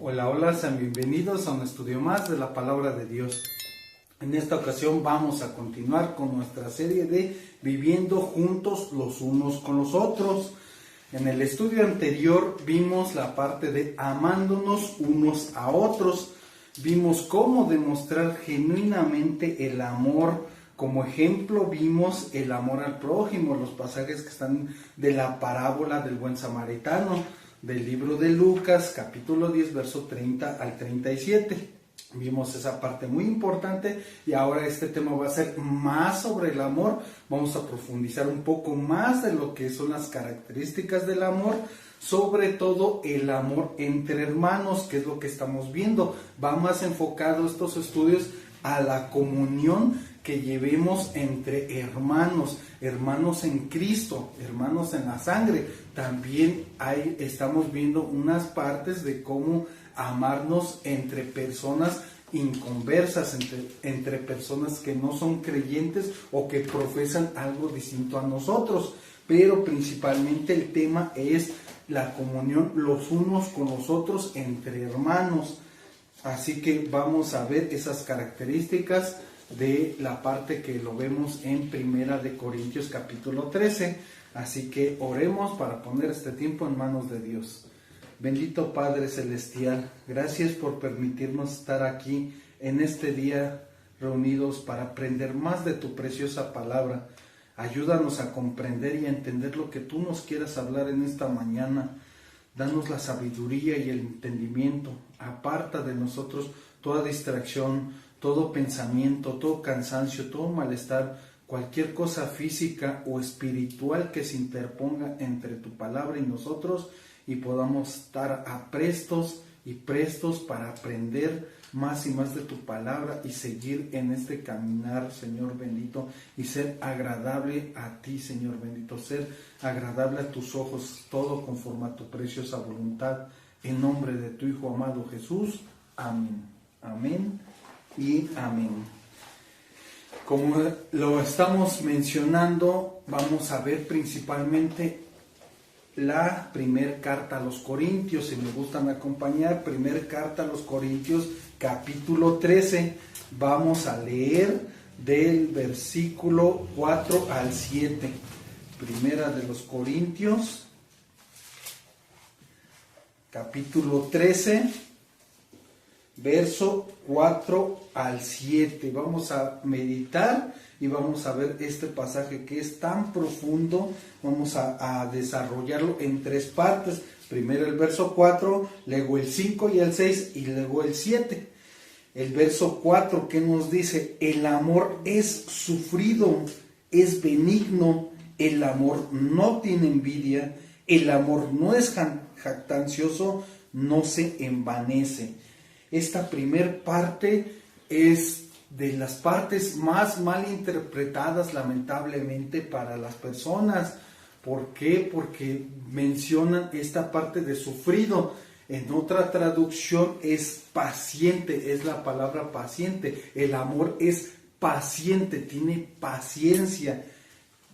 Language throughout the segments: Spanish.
Hola, hola, sean bienvenidos a un estudio más de la Palabra de Dios. En esta ocasión vamos a continuar con nuestra serie de Viviendo juntos los unos con los otros. En el estudio anterior vimos la parte de amándonos unos a otros. Vimos cómo demostrar genuinamente el amor. Como ejemplo vimos el amor al prójimo, los pasajes que están de la parábola del buen samaritano, del libro de Lucas, capítulo 10, verso 30 al 37. Vimos esa parte muy importante y ahora este tema va a ser más sobre el amor. Vamos a profundizar un poco más de lo que son las características del amor, sobre todo el amor entre hermanos, que es lo que estamos viendo. Va más enfocado estos estudios a la comunión que llevemos entre hermanos, hermanos en Cristo, hermanos en la sangre. También estamos viendo unas partes de cómo amarnos entre personas inconversas, entre personas que no son creyentes o que profesan algo distinto a nosotros. Pero principalmente el tema es la comunión los unos con los otros entre hermanos. Así que vamos a ver esas características de la parte que lo vemos en Primera de Corintios capítulo 13. Así que oremos para poner este tiempo en manos de Dios. Bendito Padre Celestial, gracias por permitirnos estar aquí en este día reunidos para aprender más de tu preciosa palabra. Ayúdanos a comprender y a entender lo que tú nos quieras hablar en esta mañana. Danos la sabiduría y el entendimiento. Aparta de nosotros toda distracción, todo pensamiento, todo cansancio, todo malestar, cualquier cosa física o espiritual que se interponga entre tu palabra y nosotros, y podamos estar prestos para aprender más y más de tu palabra y seguir en este caminar, Señor bendito, y ser agradable a ti, Señor bendito, ser agradable a tus ojos, todo conforme a tu preciosa voluntad, en nombre de tu Hijo amado Jesús. Amén. Amén y amén. Como lo estamos mencionando, vamos a ver principalmente la primer carta a los Corintios. Si me gustan acompañar, primer carta a los Corintios, capítulo 13. Vamos a leer del versículo 4 al 7. Primera de los Corintios, capítulo 13, verso 4 al 7. Vamos a meditar y vamos a ver este pasaje que es tan profundo. Vamos a desarrollarlo en tres partes. Primero el verso 4, luego el 5 y el 6 y luego el 7. El verso 4, ¿qué nos dice? El amor es sufrido, es benigno, el amor no tiene envidia, el amor no es jactancioso, no se envanece. Esta primer parte es de las partes más mal interpretadas, lamentablemente, para las personas. ¿Por qué? Porque mencionan esta parte de sufrido. En otra traducción es paciente, es la palabra paciente. El amor es paciente, tiene paciencia.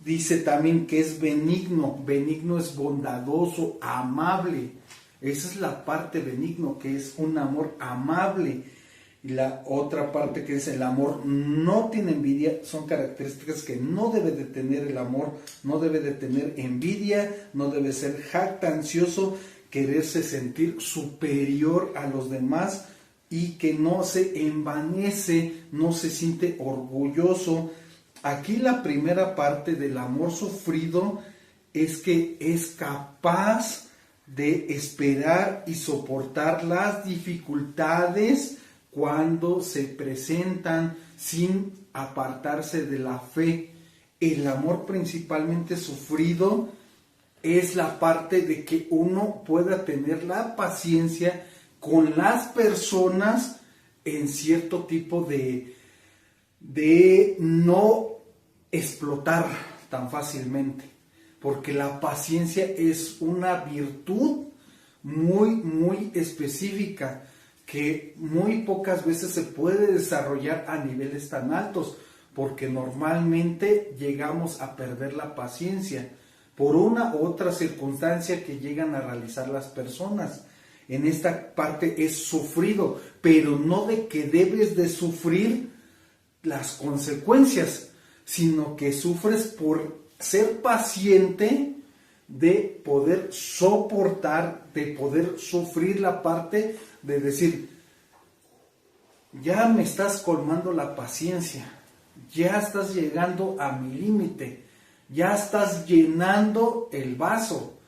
Dice también que es benigno. Benigno es bondadoso, amable. Esa es la parte benigno, que es un amor amable. Y la otra parte que es el amor no tiene envidia, son características que no debe de tener el amor, no debe de tener envidia, no debe ser jactancioso, quererse sentir superior a los demás, y que no se envanece, no se siente orgulloso. Aquí la primera parte del amor sufrido es que es capaz de esperar y soportar las dificultades cuando se presentan sin apartarse de la fe. El amor principalmente sufrido es la parte de que uno pueda tener la paciencia con las personas en cierto tipo de no explotar tan fácilmente, porque la paciencia es una virtud muy específica que muy pocas veces se puede desarrollar a niveles tan altos, porque normalmente llegamos a perder la paciencia por una u otra circunstancia que llegan a realizar las personas. en esta parte es sufrido, pero no de que debes de sufrir las consecuencias, sino que sufres por ser paciente, de poder soportar, de poder sufrir la parte de decir, ya me estás colmando la paciencia, ya estás llegando a mi límite, ya estás llenando el vaso,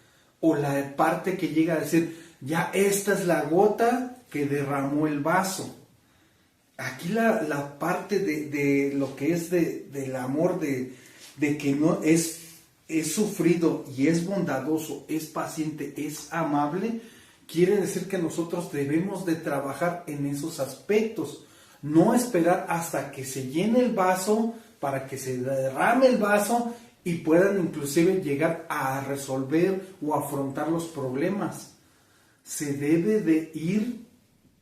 o la parte que llega a decir, ya esta es la gota que derramó el vaso. Aquí la parte de lo que es del amor, de que no es sufrido y es bondadoso, es paciente, es amable, quiere decir que nosotros debemos de trabajar en esos aspectos, no esperar hasta que se llene el vaso para que se derrame el vaso y puedan inclusive llegar a resolver o afrontar los problemas. Se debe de ir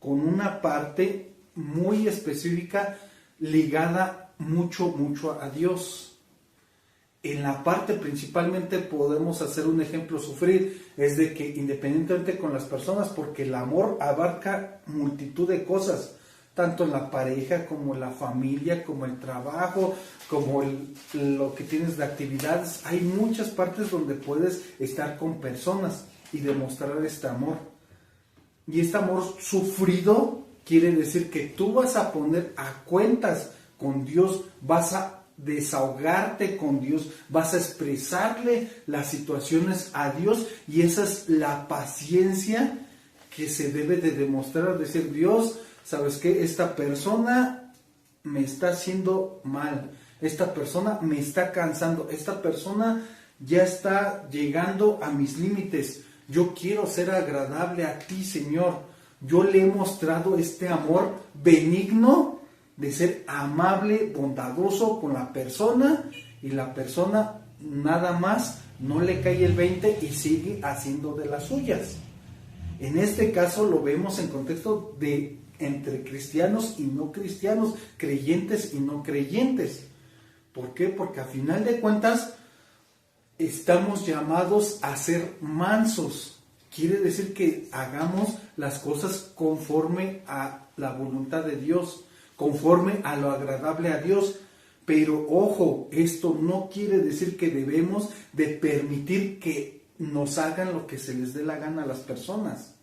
con una parte muy específica ligada mucho a Dios. En la parte principalmente podemos hacer un ejemplo sufrir, es de que independientemente con las personas, porque el amor abarca multitud de cosas, tanto en la pareja como en la familia, como el trabajo, como lo que tienes de actividades, hay muchas partes donde puedes estar con personas y demostrar este amor. Y este amor sufrido quiere decir que tú vas a poner a cuentas con Dios, vas a desahogarte con Dios, vas a expresarle las situaciones a Dios, y esa es la paciencia que se debe de demostrar, decir, Dios, ¿sabes qué? Esta persona me está haciendo mal, esta persona me está cansando, esta persona ya está llegando a mis límites, yo quiero ser agradable a ti, Señor, yo le he mostrado este amor benigno, de ser amable, bondadoso con la persona, y la persona nada más no le cae el 20 y sigue haciendo de las suyas. En este caso lo vemos en contexto de entre cristianos y no cristianos, creyentes y no creyentes. ¿Por qué? Porque a final de cuentas estamos llamados a ser mansos. Quiere decir que hagamos las cosas conforme a la voluntad de Dios, conforme a lo agradable a Dios. Pero ojo, esto no quiere decir que debemos de permitir que nos hagan lo que se les dé la gana a las personas.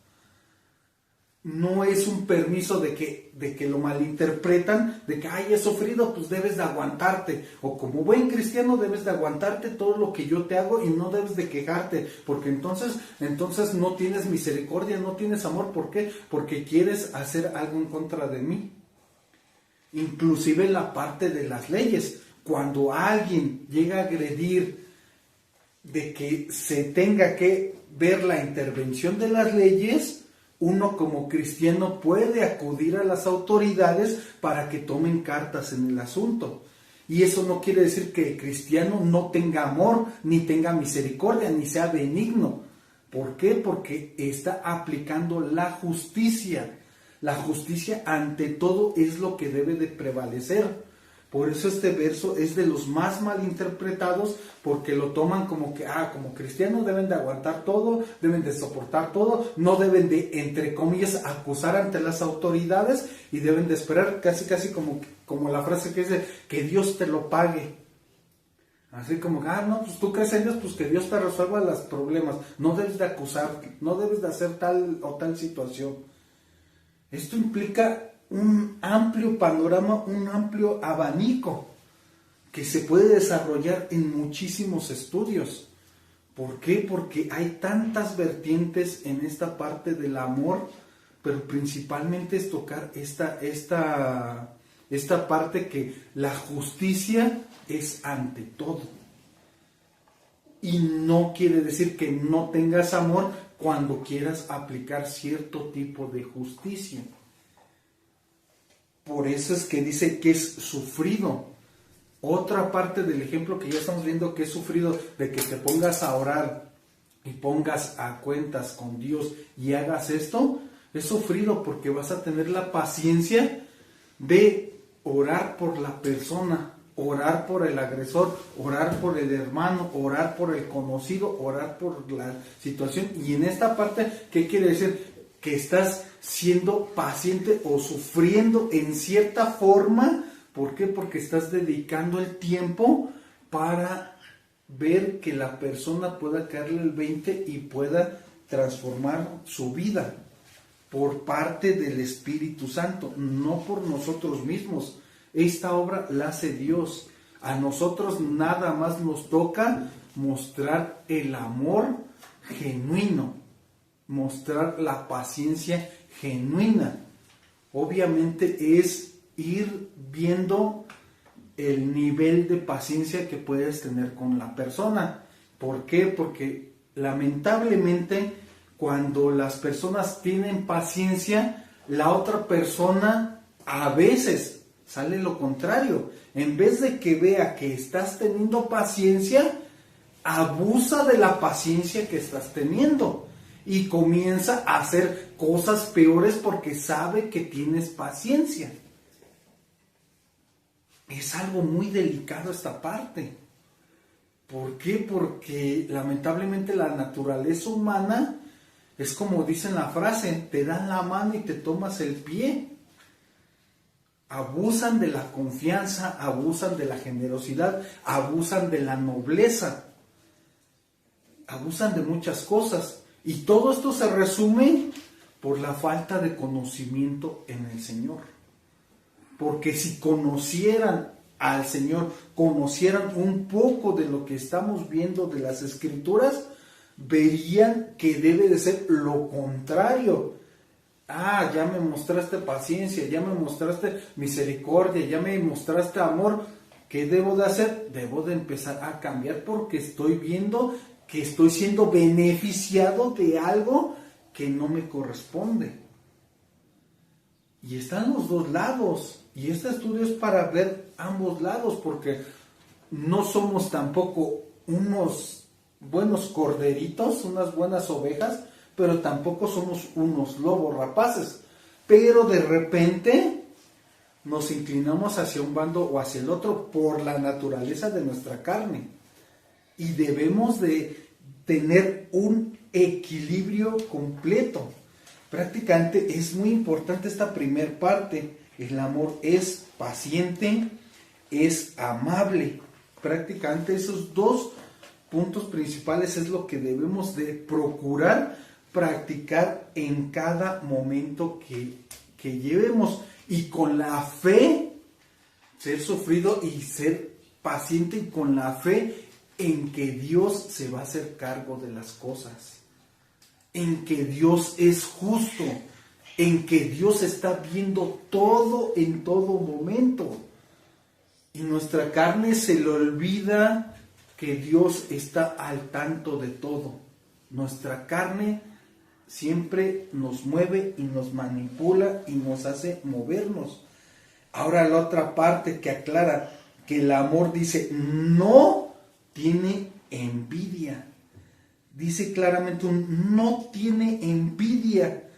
No es un permiso de que lo malinterpretan, de que, ay, he sufrido, pues debes de aguantarte. O como buen cristiano debes de aguantarte todo lo que yo te hago y no debes de quejarte, porque entonces no tienes misericordia, no tienes amor. ¿Por qué? Porque quieres hacer algo en contra de mí. Inclusive en la parte de las leyes, cuando alguien llega a agredir, de que se tenga que ver la intervención de las leyes, uno como cristiano puede acudir a las autoridades para que tomen cartas en el asunto. Y eso no quiere decir que el cristiano no tenga amor, ni tenga misericordia, ni sea benigno. ¿Por qué? Porque está aplicando la justicia. La justicia ante todo es lo que debe de prevalecer. Por eso este verso es de los más malinterpretados, porque lo toman como que, como cristianos deben de aguantar todo, deben de soportar todo, no deben de, entre comillas, acusar ante las autoridades, y deben de esperar casi como la frase que dice, que Dios te lo pague. Así como, no, pues tú crees en Dios, pues que Dios te resuelva los problemas, no debes de acusar, no debes de hacer tal o tal situación. Esto implica un amplio panorama, un amplio abanico que se puede desarrollar en muchísimos estudios. ¿Por qué? Porque hay tantas vertientes en esta parte del amor, pero principalmente es tocar esta parte que la justicia es ante todo. Y no quiere decir que no tengas amor cuando quieras aplicar cierto tipo de justicia. Por eso es que dice que es sufrido. Otra parte del ejemplo que ya estamos viendo que es sufrido, de que te pongas a orar y pongas a cuentas con Dios y hagas esto, es sufrido porque vas a tener la paciencia de orar por la persona, orar por el agresor, orar por el hermano, orar por el conocido, orar por la situación. Y en esta parte, ¿qué quiere decir? que estás siendo paciente o sufriendo en cierta forma. ¿Por qué? Porque estás dedicando el tiempo para ver que la persona pueda caerle el 20 y pueda transformar su vida por parte del Espíritu Santo, no por nosotros mismos. Esta obra la hace Dios. A nosotros nada más nos toca mostrar el amor genuino, mostrar la paciencia genuina. Obviamente es ir viendo el nivel de paciencia que puedes tener con la persona. ¿Por qué? Porque lamentablemente cuando las personas tienen paciencia, la otra persona a veces sale lo contrario. En vez de que vea que estás teniendo paciencia, abusa de la paciencia que estás teniendo y comienza a hacer cosas peores porque sabe que tienes paciencia. Es algo muy delicado esta parte. ¿Por qué? Porque lamentablemente la naturaleza humana es como dice en la frase, te dan la mano y te tomas el pie. Abusan de la confianza, abusan de la generosidad, abusan de la nobleza, abusan de muchas cosas. Y todo esto se resume por la falta de conocimiento en el Señor. Porque si conocieran al Señor, conocieran un poco de lo que estamos viendo de las Escrituras, verían que debe de ser lo contrario. Ya me mostraste paciencia, ya me mostraste misericordia, ya me mostraste amor. ¿Qué debo de hacer? Debo de empezar a cambiar porque estoy viendo que estoy siendo beneficiado de algo que no me corresponde. Y están los dos lados. Y este estudio es para ver ambos lados, porque no somos tampoco unos buenos corderitos, unas buenas ovejas, pero tampoco somos unos lobos rapaces. Pero de repente nos inclinamos hacia un bando o hacia el otro por la naturaleza de nuestra carne. Y debemos de tener un equilibrio completo. Prácticamente es muy importante esta primer parte. El amor es paciente, es amable. Prácticamente esos dos puntos principales es lo que debemos de procurar practicar en cada momento que llevemos. Y con la fe, ser sufrido y ser paciente, y con la fe en que Dios se va a hacer cargo de las cosas, en que Dios es justo, en que Dios está viendo todo en todo momento. Y nuestra carne se le olvida que Dios está al tanto de todo. Nuestra carne siempre nos mueve y nos manipula y nos hace movernos. Ahora la otra parte que aclara que el amor dice no tiene envidia. Dice claramente no tiene envidia.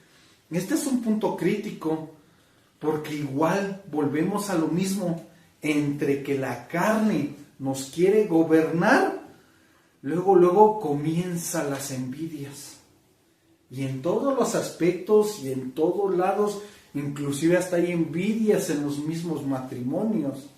Este es un punto crítico, porque igual volvemos a lo mismo, entre que la carne nos quiere gobernar, luego comienzan las envidias. Y en todos los aspectos y en todos lados, inclusive hasta hay envidias en los mismos matrimonios.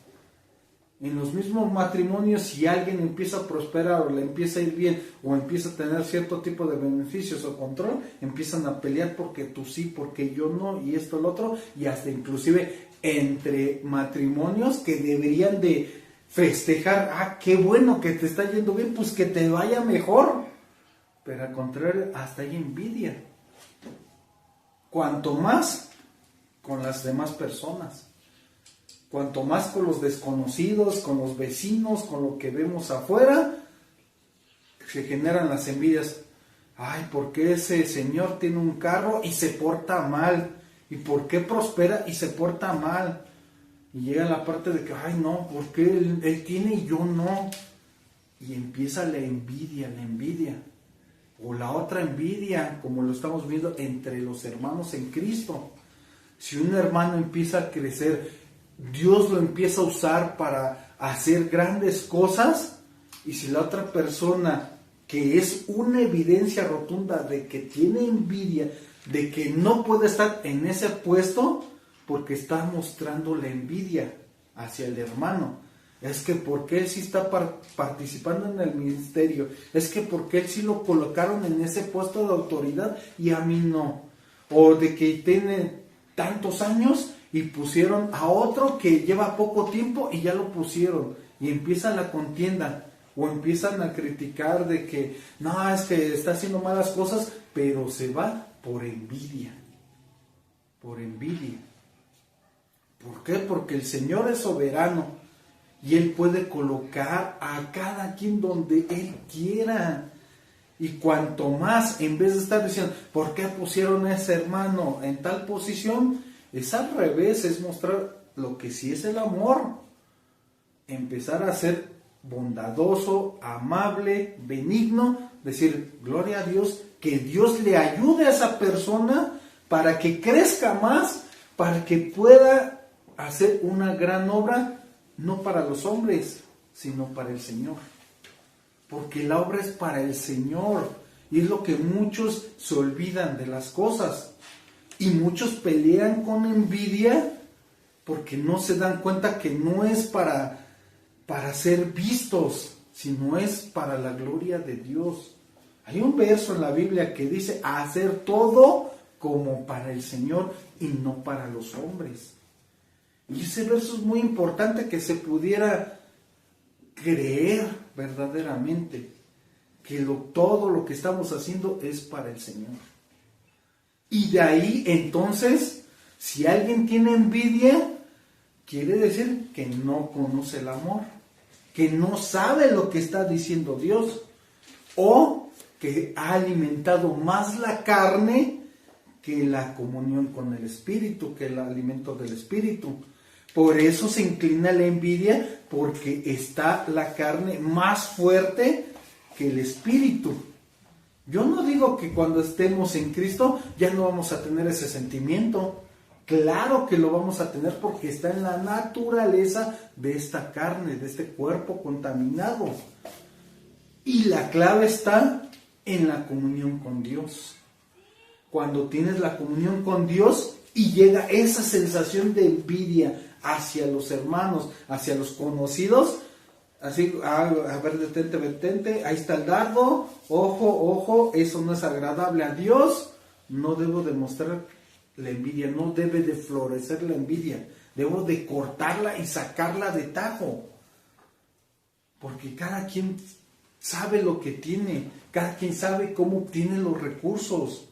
En los mismos matrimonios, si alguien empieza a prosperar o le empieza a ir bien o empieza a tener cierto tipo de beneficios o control, empiezan a pelear porque tú sí, porque yo no, y esto, lo otro, y hasta inclusive entre matrimonios que deberían de festejar, qué bueno que te está yendo bien, pues que te vaya mejor. Pero al contrario, hasta hay envidia. Cuanto más con las demás personas. Cuanto más con los desconocidos, con los vecinos, con lo que vemos afuera, se generan las envidias. ¿Por qué ese señor tiene un carro y se porta mal? ¿Y por qué prospera y se porta mal? Y llega la parte de que, no, ¿por qué él tiene y yo no? Y empieza la envidia. O la otra envidia, como lo estamos viendo entre los hermanos en Cristo. Si un hermano empieza a crecer, Dios lo empieza a usar para hacer grandes cosas, y si la otra persona, que es una evidencia rotunda de que tiene envidia, de que no puede estar en ese puesto porque está mostrando la envidia hacia el hermano. Es que porque él sí está participando en el ministerio, es que porque él sí lo colocaron en ese puesto de autoridad y a mí no. O de que tiene tantos años y pusieron a otro que lleva poco tiempo y ya lo pusieron. Y empieza la contienda. O empiezan a criticar de que no, es que está haciendo malas cosas, pero se va por envidia. Por envidia. ¿Por qué? Porque el Señor es soberano y Él puede colocar a cada quien donde Él quiera. Y cuanto más, en vez de estar diciendo, ¿por qué pusieron a ese hermano en tal posición? Es al revés, es mostrar lo que sí es el amor. Empezar a ser bondadoso, amable, benigno, decir, gloria a Dios, que Dios le ayude a esa persona para que crezca más, para que pueda hacer una gran obra, no para los hombres, sino para el Señor. Porque la obra es para el Señor, y es lo que muchos se olvidan de las cosas. Y muchos pelean con envidia porque no se dan cuenta que no es para ser vistos, sino es para la gloria de Dios. Hay un verso en la Biblia que dice hacer todo como para el Señor y no para los hombres. Y ese verso es muy importante, que se pudiera creer verdaderamente que todo lo que estamos haciendo es para el Señor. Y de ahí entonces, si alguien tiene envidia, quiere decir que no conoce el amor, que no sabe lo que está diciendo Dios, o que ha alimentado más la carne que la comunión con el Espíritu, que el alimento del Espíritu. Por eso se inclina la envidia, porque está la carne más fuerte que el Espíritu. Yo no digo que cuando estemos en Cristo ya no vamos a tener ese sentimiento. Claro que lo vamos a tener, porque está en la naturaleza de esta carne, de este cuerpo contaminado. Y la clave está en la comunión con Dios. Cuando tienes la comunión con Dios y llega esa sensación de envidia hacia los hermanos, hacia los conocidos, así, a ver, detente, ahí está el dardo, ojo, eso no es agradable a Dios, no debo demostrar la envidia, no debe de florecer la envidia, debo de cortarla y sacarla de tajo, porque cada quien sabe lo que tiene, cada quien sabe cómo obtiene los recursos.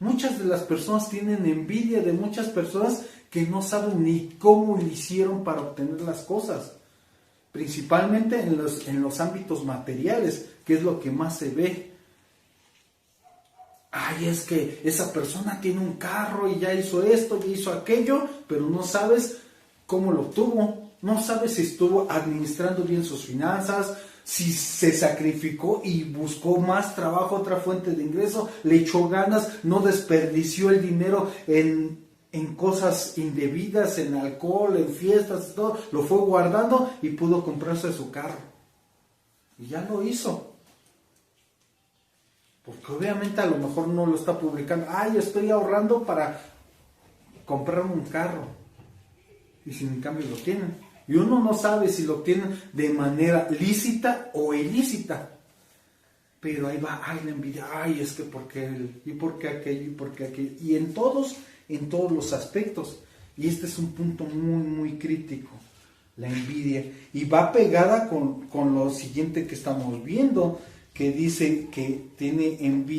Muchas de las personas tienen envidia de muchas personas que no saben ni cómo lo hicieron para obtener las cosas, principalmente en los ámbitos materiales, que es lo que más se ve. Ay, es que esa persona tiene un carro y ya hizo esto, ya hizo aquello, pero no sabes cómo lo obtuvo, no sabes si estuvo administrando bien sus finanzas, si se sacrificó y buscó más trabajo, otra fuente de ingreso, le echó ganas, no desperdició el dinero en cosas indebidas, en alcohol, en fiestas, todo, lo fue guardando y pudo comprarse su carro. Y ya lo hizo. Porque obviamente a lo mejor no lo está publicando. Ay, estoy ahorrando para comprarme un carro. Y sin en cambio lo tienen. Y uno no sabe si lo obtienen de manera lícita o ilícita. Pero ahí va, ay, la envidia, ay, es que porque él, y porque aquello, y porque aquello. Y en todos los aspectos. Y este es un punto muy, muy crítico, la envidia. Y va pegada con lo siguiente que estamos viendo, que dice que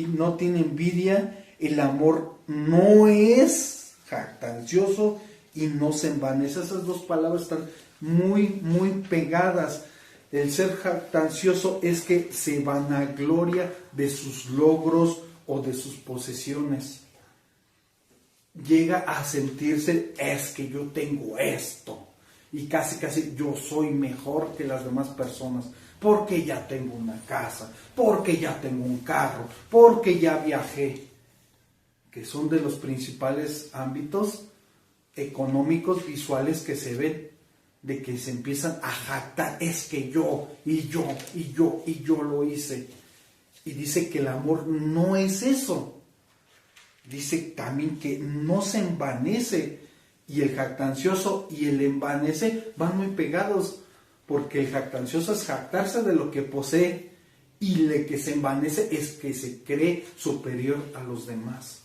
no tiene envidia, el amor no es jactancioso y no se envanece. Esas dos palabras están muy, muy pegadas. El ser jactancioso es que se vanagloria de sus logros o de sus posesiones. Llega a sentirse, es que yo tengo esto, y casi yo soy mejor que las demás personas, porque ya tengo una casa, porque ya tengo un carro, porque ya viajé, que son de los principales ámbitos económicos visuales que se ven, de que se empiezan a jactar, es que yo lo hice. Y dice que el amor no es eso. dice también que no se envanece, y el jactancioso y el envanece van muy pegados, porque el jactancioso es jactarse de lo que posee, y el que se envanece es que se cree superior a los demás.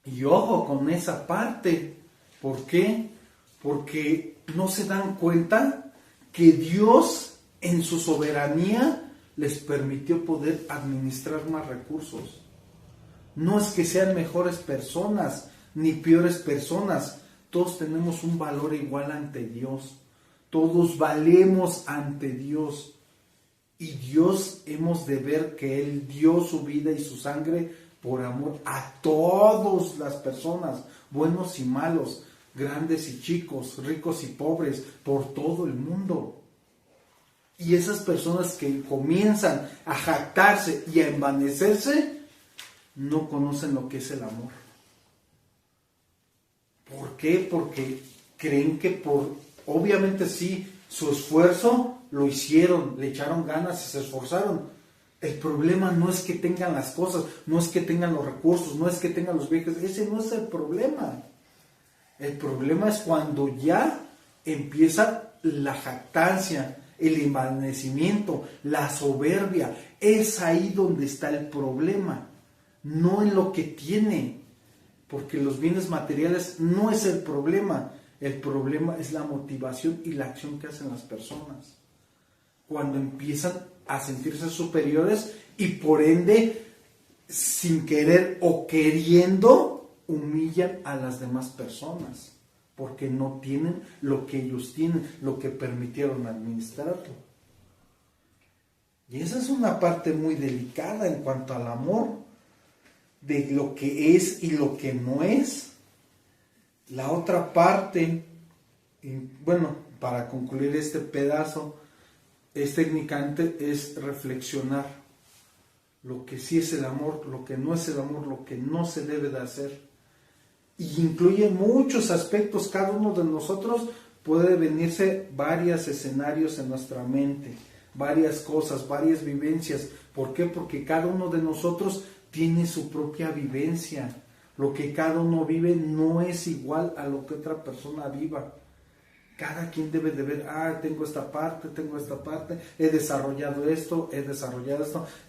Y ojo con esa parte. ¿Por qué? Porque no se dan cuenta que Dios en su soberanía les permitió poder administrar más recursos. No es que sean mejores personas ni peores personas. Todos tenemos un valor igual ante Dios. Todos valemos ante Dios. Y Dios hemos de ver que Él dio su vida y su sangre por amor a todas las personas, buenos y malos, grandes y chicos, ricos y pobres, por todo el mundo. Y esas personas que comienzan a jactarse y a envanecerse, no conocen lo que es el amor. ¿Por qué? Porque creen que obviamente sí, su esfuerzo lo hicieron, le echaron ganas y se esforzaron. El problema no es que tengan las cosas, no es que tengan los recursos, no es que tengan los viajes, ese no es el problema. El problema es cuando ya empieza la jactancia, el envanecimiento, la soberbia. Es ahí donde está el problema, no en lo que tiene, porque los bienes materiales no es el problema es la motivación y la acción que hacen las personas. Cuando empiezan a sentirse superiores y por ende, sin querer o queriendo, humillan a las demás personas, porque no tienen lo que ellos tienen, lo que permitieron administrarlo. Y esa es una parte muy delicada en cuanto al amor, de lo que es y lo que no es. La otra parte, bueno, para concluir este pedazo, es técnicamente reflexionar lo que sí es el amor, lo que no es el amor, lo que no se debe de hacer. Y incluye muchos aspectos. Cada uno de nosotros puede venirse varios escenarios en nuestra mente, varias cosas, varias vivencias. ¿Por qué? Porque cada uno de nosotros tiene su propia vivencia. Lo que cada uno vive no es igual a lo que otra persona viva. Cada quien debe de ver, tengo esta parte, he desarrollado esto,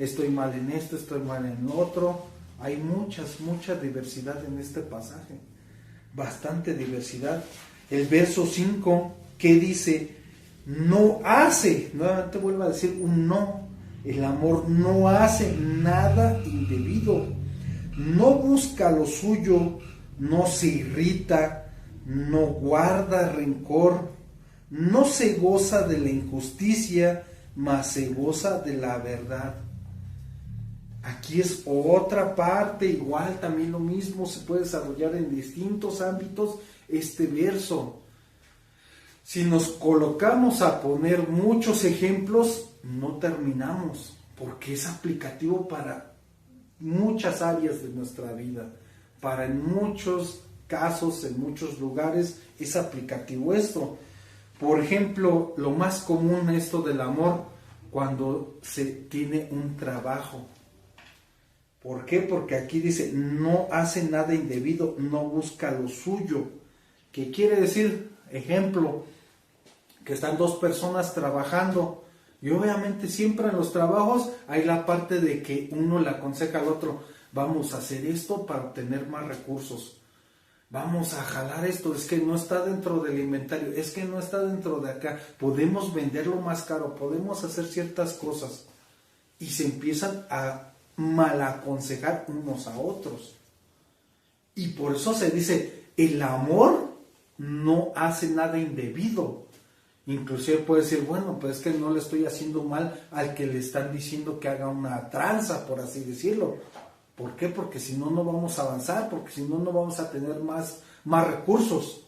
estoy mal en esto, estoy mal en lo otro. Hay mucha diversidad en este pasaje, bastante diversidad. El verso 5, ¿qué dice? No hace, nuevamente vuelvo a decir un no, el amor no hace nada indebido, no busca lo suyo, no se irrita, no guarda rencor, no se goza de la injusticia, mas se goza de la verdad. Aquí es otra parte, igual también lo mismo, se puede desarrollar en distintos ámbitos este verso. Si nos colocamos a poner muchos ejemplos, no terminamos, porque es aplicativo para muchas áreas de nuestra vida, para en muchos casos, en muchos lugares, es aplicativo esto. Por ejemplo, lo más común esto del amor, cuando se tiene un trabajo. ¿Por qué? Porque aquí dice, no hace nada indebido, no busca lo suyo. ¿Qué quiere decir? Ejemplo, que están dos personas trabajando, y obviamente siempre en los trabajos hay la parte de que uno le aconseja al otro, vamos a hacer esto para obtener más recursos. Vamos a jalar esto, es que no está dentro del inventario, es que no está dentro de acá, podemos venderlo más caro, podemos hacer ciertas cosas. Y se empiezan a mal aconsejar unos a otros. Y por eso se dice, el amor no hace nada indebido. Inclusive puede decir, bueno, pues es que no le estoy haciendo mal al que le están diciendo que haga una tranza, por así decirlo. ¿Por qué? Porque si no, no vamos a avanzar, porque si no, no vamos a tener más recursos.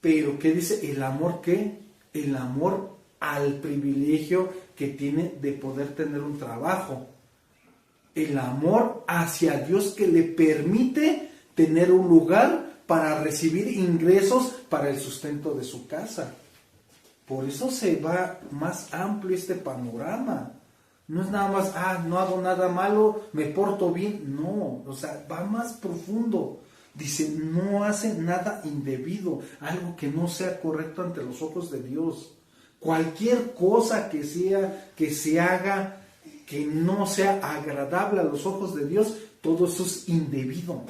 Pero, ¿qué dice? ¿El amor qué? El amor al privilegio que tiene de poder tener un trabajo. El amor hacia Dios que le permite tener un lugar para recibir ingresos para el sustento de su casa. Por eso se va más amplio este panorama. No es nada más, no hago nada malo, me porto bien. No, o sea, va más profundo. Dice, no hace nada indebido, algo que no sea correcto ante los ojos de Dios. Cualquier cosa que se haga, que no sea agradable a los ojos de Dios, todo eso es indebido.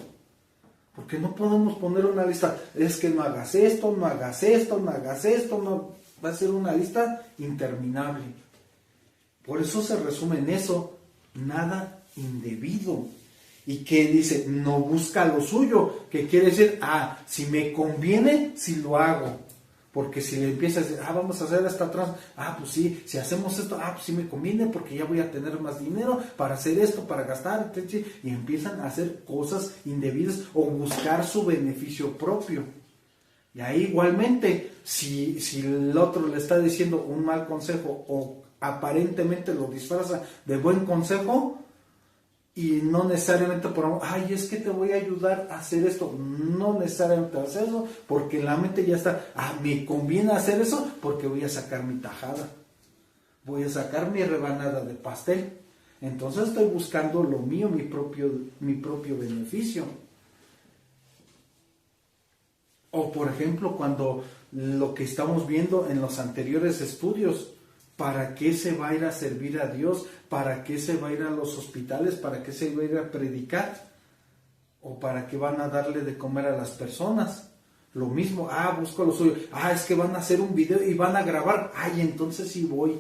Porque no podemos poner una lista, es que no hagas esto, no hagas esto, no hagas esto, no. Va a ser una lista interminable. Por eso se resume en eso, nada indebido. Y que dice, no busca lo suyo, que quiere decir, si me conviene, si lo hago. Porque si le empiezas a decir, vamos a hacer esta tranza, pues sí, si hacemos esto, pues sí me conviene, porque ya voy a tener más dinero para hacer esto, para gastar, etc. Y empiezan a hacer cosas indebidas o buscar su beneficio propio. Y ahí igualmente, si el otro le está diciendo un mal consejo o aparentemente lo disfraza de buen consejo, y no necesariamente por amor, es que te voy a ayudar a hacer esto, no necesariamente a hacer eso, porque en la mente ya está, me conviene hacer eso porque voy a sacar mi tajada, voy a sacar mi rebanada de pastel, entonces estoy buscando lo mío, mi propio beneficio. O por ejemplo, cuando lo que estamos viendo en los anteriores estudios, ¿para qué se va a ir a servir a Dios? ¿Para qué se va a ir a los hospitales? ¿Para qué se va a ir a predicar? ¿O para qué van a darle de comer a las personas? Lo mismo, busco lo suyo. Es que van a hacer un video y van a grabar. Entonces sí voy.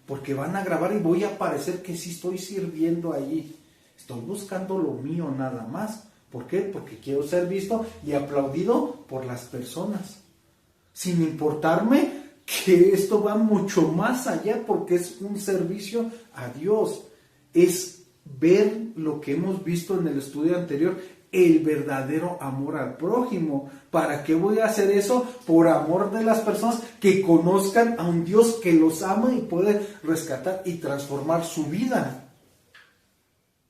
Porque van a grabar y voy a parecer que sí estoy sirviendo allí. Estoy buscando lo mío nada más. ¿Por qué? Porque quiero ser visto y aplaudido por las personas. Sin importarme que esto va mucho más allá, porque es un servicio a Dios. Es ver lo que hemos visto en el estudio anterior, el verdadero amor al prójimo. ¿Para qué voy a hacer eso? Por amor de las personas, que conozcan a un Dios que los ama y puede rescatar y transformar su vida.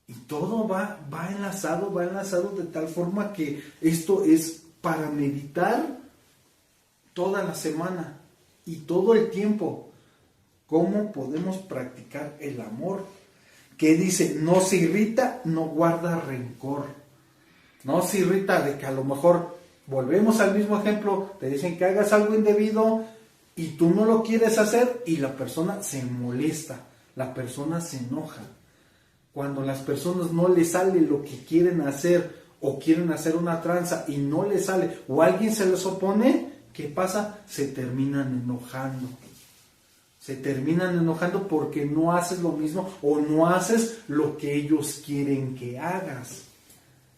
Y todo va enlazado de tal forma que esto es para meditar toda la semana y todo el tiempo. ¿Cómo podemos practicar el amor? Que dice, no se irrita, no guarda rencor. No se irrita de que a lo mejor, volvemos al mismo ejemplo, te dicen que hagas algo indebido y tú no lo quieres hacer y la persona se molesta, la persona se enoja. Cuando a las personas no les sale lo que quieren hacer o quieren hacer una tranza y no les sale o alguien se les opone, ¿qué pasa? Se terminan enojando. Se terminan enojando porque no haces lo mismo o no haces lo que ellos quieren que hagas.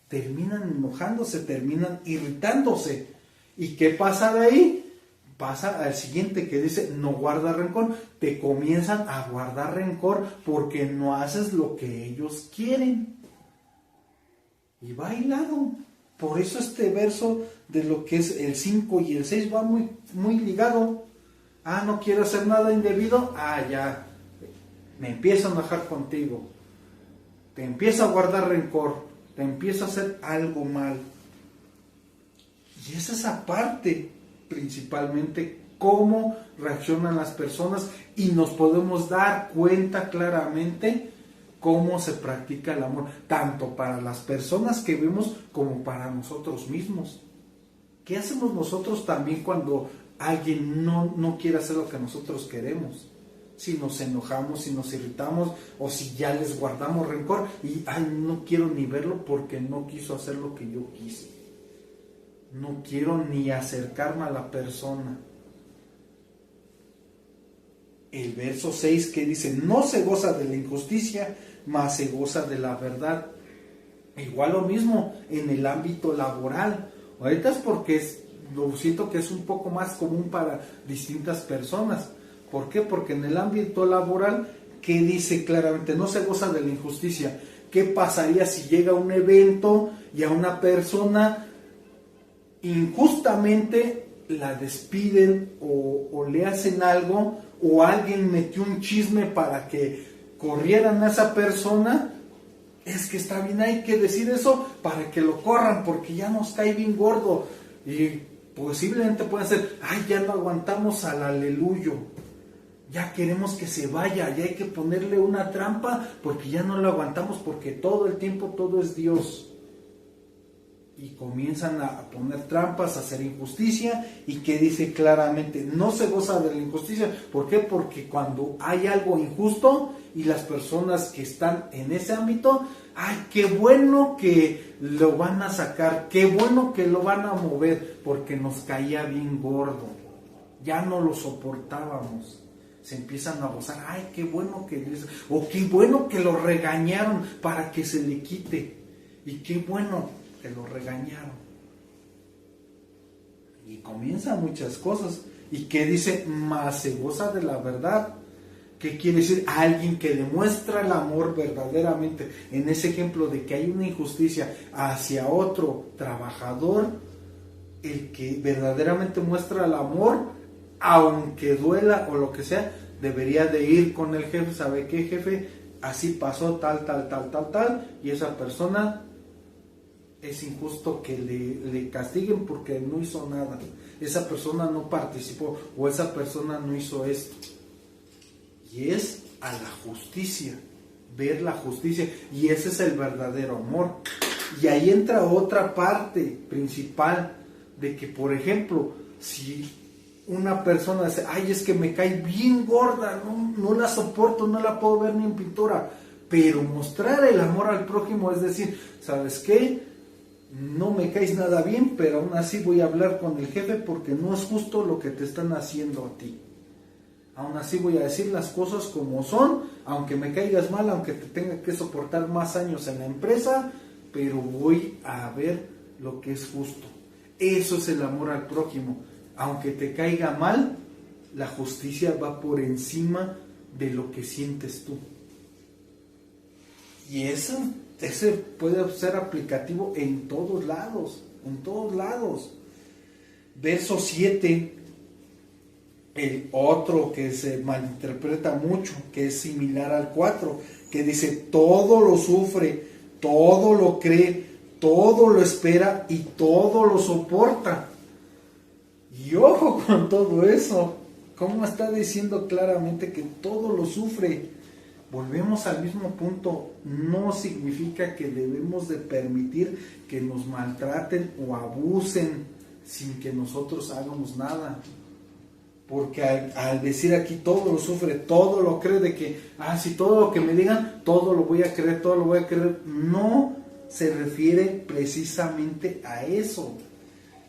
Terminan enojándose, terminan irritándose. ¿Y qué pasa de ahí? Pasa al siguiente que dice, no guarda rencor. Te comienzan a guardar rencor porque no haces lo que ellos quieren. Y va hilado. Por eso este verso de lo que es el 5 y el 6 va muy, muy ligado. No quiero hacer nada indebido. Ya, me empiezo a enojar contigo. Te empiezo a guardar rencor. Te empiezo a hacer algo mal. Y es esa parte, principalmente, cómo reaccionan las personas y nos podemos dar cuenta claramente cómo se practica el amor, tanto para las personas que vemos como para nosotros mismos. ¿Qué hacemos nosotros también cuando alguien no quiere hacer lo que nosotros queremos? Si nos enojamos, si nos irritamos o si ya les guardamos rencor y no quiero ni verlo porque no quiso hacer lo que yo quise. No quiero ni acercarme a la persona. El verso 6 que dice, no se goza de la injusticia, mas se goza de la verdad. Igual lo mismo en el ámbito laboral. Ahorita es porque lo siento que es un poco más común para distintas personas. ¿Por qué? Porque en el ámbito laboral, ¿qué dice claramente? No se goza de la injusticia. ¿Qué pasaría si llega un evento y a una persona injustamente la despiden o le hacen algo o alguien metió un chisme para que corrieran a esa persona? Es que está bien, hay que decir eso para que lo corran porque ya nos cae bien gordo y posiblemente pueden ser, ya no aguantamos al aleluyo. Ya queremos que se vaya, ya hay que ponerle una trampa porque ya no lo aguantamos, porque todo el tiempo todo es Dios. Y comienzan a poner trampas, a hacer injusticia, y que dice claramente, no se goza de la injusticia. ¿Por qué? Porque cuando hay algo injusto y las personas que están en ese ámbito, ¡ay, qué bueno que lo van a sacar! ¡Qué bueno que lo van a mover! Porque nos caía bien gordo, ya no lo soportábamos. Se empiezan a gozar, ¡ay, qué bueno que les... o qué bueno que lo regañaron para que se le quite! Y qué bueno que lo regañaron. Y comienzan muchas cosas. Y que dice, más se goza de la verdad. ¿Qué quiere decir? Alguien que demuestra el amor verdaderamente. En ese ejemplo de que hay una injusticia hacia otro trabajador, el que verdaderamente muestra el amor, aunque duela o lo que sea, debería de ir con el jefe. ¿Sabe qué, jefe? Así pasó tal, y esa persona es injusto que le castiguen porque no hizo nada. Esa persona no participó, o esa persona no hizo esto. Y es a la justicia, ver la justicia, y ese es el verdadero amor. Y ahí entra otra parte principal, de que, por ejemplo, si una persona dice, ¡ay, es que me cae bien gorda, no la soporto, no la puedo ver ni en pintura! Pero mostrar el amor al prójimo es decir, ¿sabes qué? No me caes nada bien, pero aún así voy a hablar con el jefe porque no es justo lo que te están haciendo a ti. Aún así voy a decir las cosas como son, aunque me caigas mal, aunque te tenga que soportar más años en la empresa, pero voy a ver lo que es justo. Eso es el amor al prójimo. Aunque te caiga mal, la justicia va por encima de lo que sientes tú. Y ese puede ser aplicativo en todos lados, Verso 7, el otro que se malinterpreta mucho, que es similar al 4, que dice, todo lo sufre, todo lo cree, todo lo espera y todo lo soporta. Y ojo con todo eso, ¿cómo está diciendo claramente que todo lo sufre? Volvemos al mismo punto, no significa que debemos de permitir que nos maltraten o abusen sin que nosotros hagamos nada. Porque al decir aquí todo lo sufre, todo lo cree, de que, si todo lo que me digan, todo lo voy a creer, todo lo voy a creer, no se refiere precisamente a eso.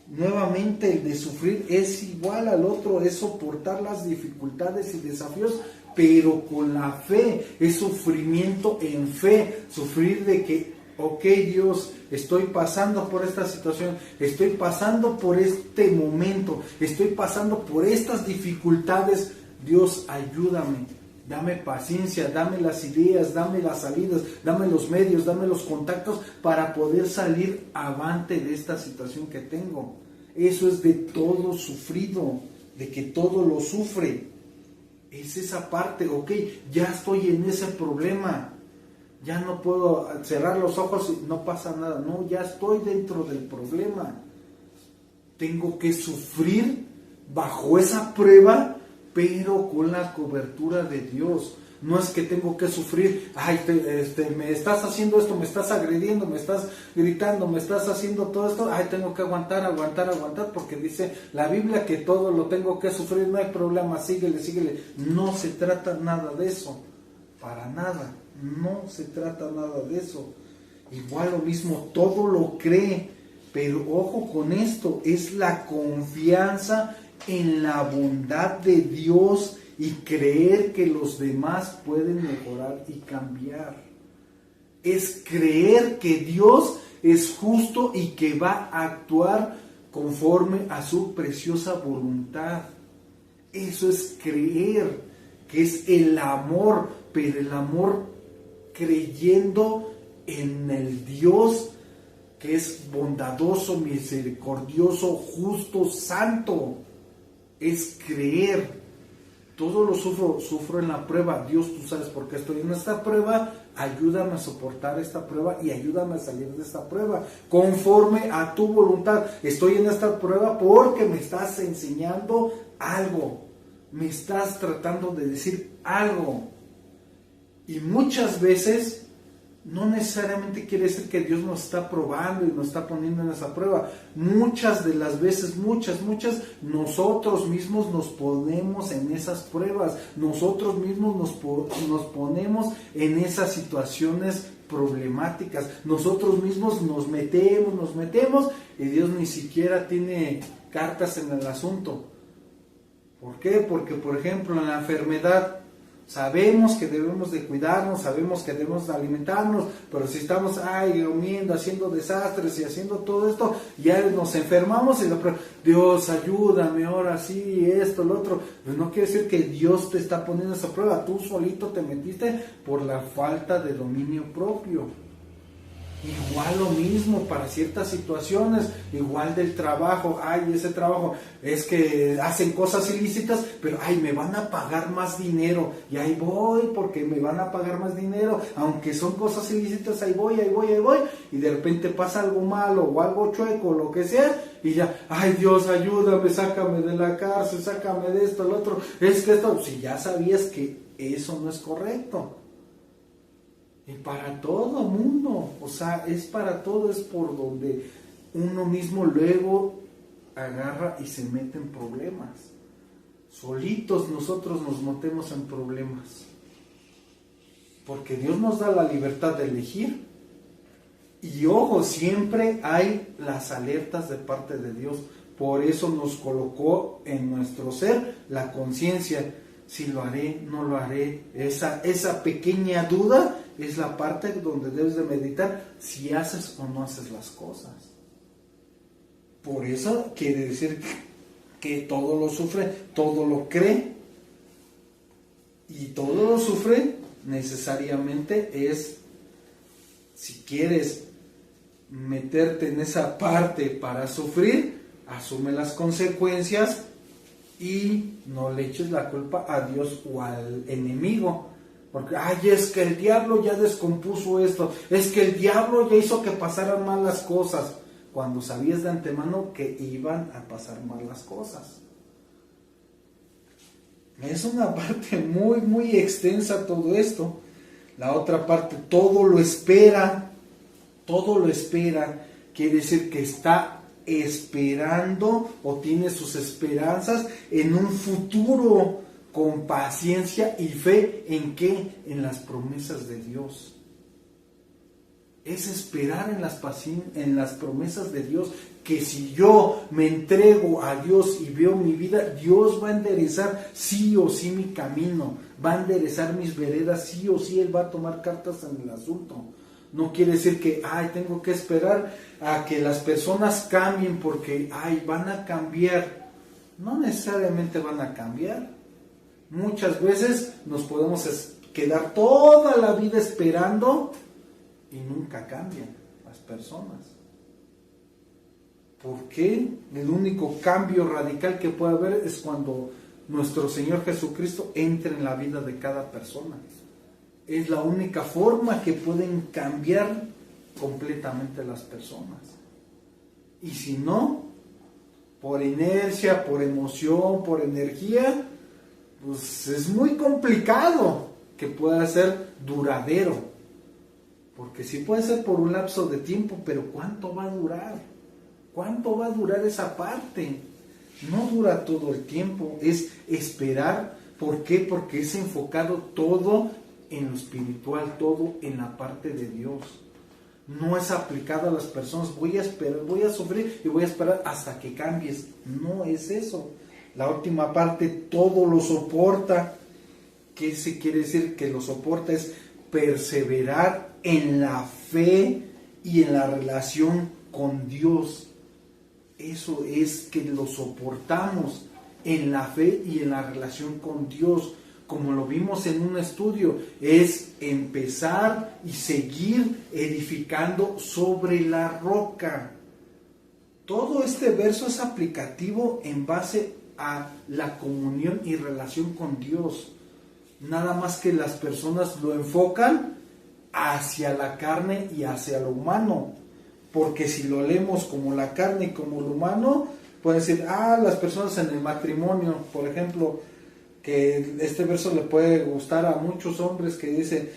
Nuevamente, el de sufrir es igual al otro, es soportar las dificultades y desafíos, pero con la fe, es sufrimiento en fe, sufrir de que, ok, Dios, estoy pasando por esta situación, estoy pasando por este momento, estoy pasando por estas dificultades, Dios, ayúdame, dame paciencia, dame las ideas, dame las salidas, dame los medios, dame los contactos para poder salir avante de esta situación que tengo. Eso es de todo sufrido, de que todo lo sufre. Es esa parte, ok, ya estoy en ese problema, ya no puedo cerrar los ojos y no pasa nada, no, ya estoy dentro del problema. Tengo que sufrir bajo esa prueba, pero con la cobertura de Dios. No es que tengo que sufrir, me estás haciendo esto, me estás agrediendo, me estás gritando, me estás haciendo todo esto, tengo que aguantar, porque dice la Biblia que todo lo tengo que sufrir, no hay problema, síguele. No se trata nada de eso, para nada, no se trata nada de eso. Igual lo mismo, todo lo cree, pero ojo con esto, es la confianza en la bondad de Dios y creer que los demás pueden mejorar y cambiar. Es creer que Dios es justo y que va a actuar conforme a su preciosa voluntad. Eso es creer, que es el amor, pero el amor creyendo en el Dios que es bondadoso, misericordioso, justo, santo. Es creer. Todo lo sufro en la prueba. Dios, tú sabes por qué estoy en esta prueba, ayúdame a soportar esta prueba y ayúdame a salir de esta prueba, conforme a tu voluntad. Estoy en esta prueba porque me estás enseñando algo, me estás tratando de decir algo. Y muchas veces no necesariamente quiere decir que Dios nos está probando y nos está poniendo en esa prueba. Muchas de las veces, muchas, nosotros mismos nos ponemos en esas pruebas. Nosotros mismos nos ponemos en esas situaciones problemáticas. Nosotros mismos nos metemos y Dios ni siquiera tiene cartas en el asunto. ¿Por qué? Porque, por ejemplo, en la enfermedad sabemos que debemos de cuidarnos, sabemos que debemos de alimentarnos, pero si estamos comiendo, haciendo desastres y haciendo todo esto, ya nos enfermamos y Dios, ayúdame, ahora sí, esto, lo otro. Pues no quiere decir que Dios te está poniendo esa prueba, tú solito te metiste por la falta de dominio propio. Igual lo mismo para ciertas situaciones, igual del trabajo, ese trabajo es que hacen cosas ilícitas, pero me van a pagar más dinero, y ahí voy porque me van a pagar más dinero, aunque son cosas ilícitas, ahí voy, y de repente pasa algo malo, o algo chueco, lo que sea, y ya, Dios, ayúdame, sácame de la cárcel, sácame de esto, lo otro, es que esto, si ya sabías que eso no es correcto. Y para todo mundo, es para todo, es por donde uno mismo luego agarra y se mete en problemas. Solitos nosotros nos metemos en problemas. Porque Dios nos da la libertad de elegir. Y ojo, siempre hay las alertas de parte de Dios. Por eso nos colocó en nuestro ser la conciencia. Si lo haré, no lo haré. Esa pequeña duda es la parte donde debes de meditar si haces o no haces las cosas. Por eso quiere decir que todo lo sufre, todo lo cree. Y todo lo sufre necesariamente es, si quieres meterte en esa parte para sufrir, asume las consecuencias y no le eches la culpa a Dios o al enemigo. Porque, es que el diablo ya descompuso esto, es que el diablo ya hizo que pasaran mal las cosas, cuando sabías de antemano que iban a pasar mal las cosas. Es una parte muy, muy extensa todo esto. La otra parte, todo lo espera, quiere decir que está esperando o tiene sus esperanzas en un futuro, con paciencia y fe. ¿En qué? En las promesas de Dios. Es esperar en las promesas de Dios, que si yo me entrego a Dios y veo mi vida, Dios va a enderezar sí o sí mi camino, va a enderezar mis veredas, sí o sí Él va a tomar cartas en el asunto. No quiere decir que tengo que esperar a que las personas cambien porque van a cambiar. No necesariamente van a cambiar. Muchas veces nos podemos quedar toda la vida esperando y nunca cambian las personas. ¿Por qué? El único cambio radical que puede haber es cuando nuestro Señor Jesucristo entre en la vida de cada persona. Es la única forma que pueden cambiar completamente las personas. Y si no, por inercia, por emoción, por energía, pues es muy complicado que pueda ser duradero. Porque sí puede ser por un lapso de tiempo, pero ¿cuánto va a durar? ¿Cuánto va a durar esa parte? No dura todo el tiempo, es esperar. ¿Por qué? Porque es enfocado todo en lo espiritual, todo en la parte de Dios. No es aplicado a las personas, voy a esperar, voy a sufrir y voy a esperar hasta que cambies. No es eso. La última parte, todo lo soporta. ¿Qué se quiere decir? Que lo soporta es perseverar en la fe y en la relación con Dios. Eso es que lo soportamos en la fe y en la relación con Dios. Como lo vimos en un estudio, es empezar y seguir edificando sobre la roca. Todo este verso es aplicativo en base a la comunión y relación con Dios. Nada más que las personas lo enfocan hacia la carne y hacia lo humano. Porque si lo leemos como la carne y como lo humano, pueden decir, las personas en el matrimonio, por ejemplo, que este verso le puede gustar a muchos hombres que dicen,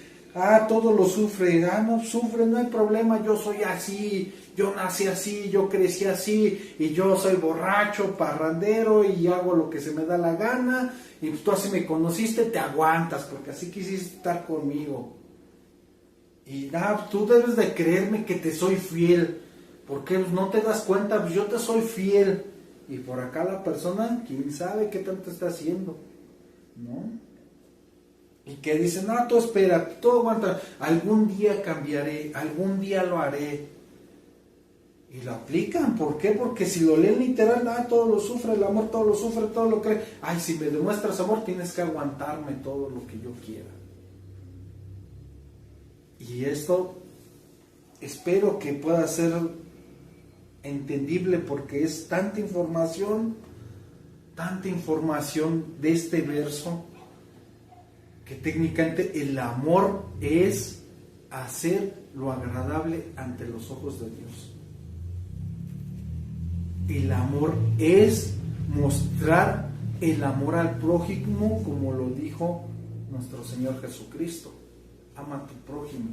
todo lo sufre, no sufre, no hay problema, yo soy así, yo nací así, yo crecí así, y yo soy borracho, parrandero, y hago lo que se me da la gana, y pues tú así me conociste, te aguantas, porque así quisiste estar conmigo. Y tú debes de creerme que te soy fiel, porque no te das cuenta, pues yo te soy fiel. Y por acá la persona, quién sabe qué tanto está haciendo, ¿no? Y que dicen, tú espera, todo aguanta, algún día cambiaré, algún día lo haré. Y lo aplican, ¿por qué? Porque si lo leen literal, todo lo sufre, el amor todo lo sufre, todo lo cree. Si me demuestras amor, tienes que aguantarme todo lo que yo quiera. Y esto espero que pueda ser entendible, porque es tanta información de este verso, que técnicamente el amor es hacer lo agradable ante los ojos de Dios. El amor es mostrar el amor al prójimo, como lo dijo nuestro Señor Jesucristo. Ama a tu prójimo.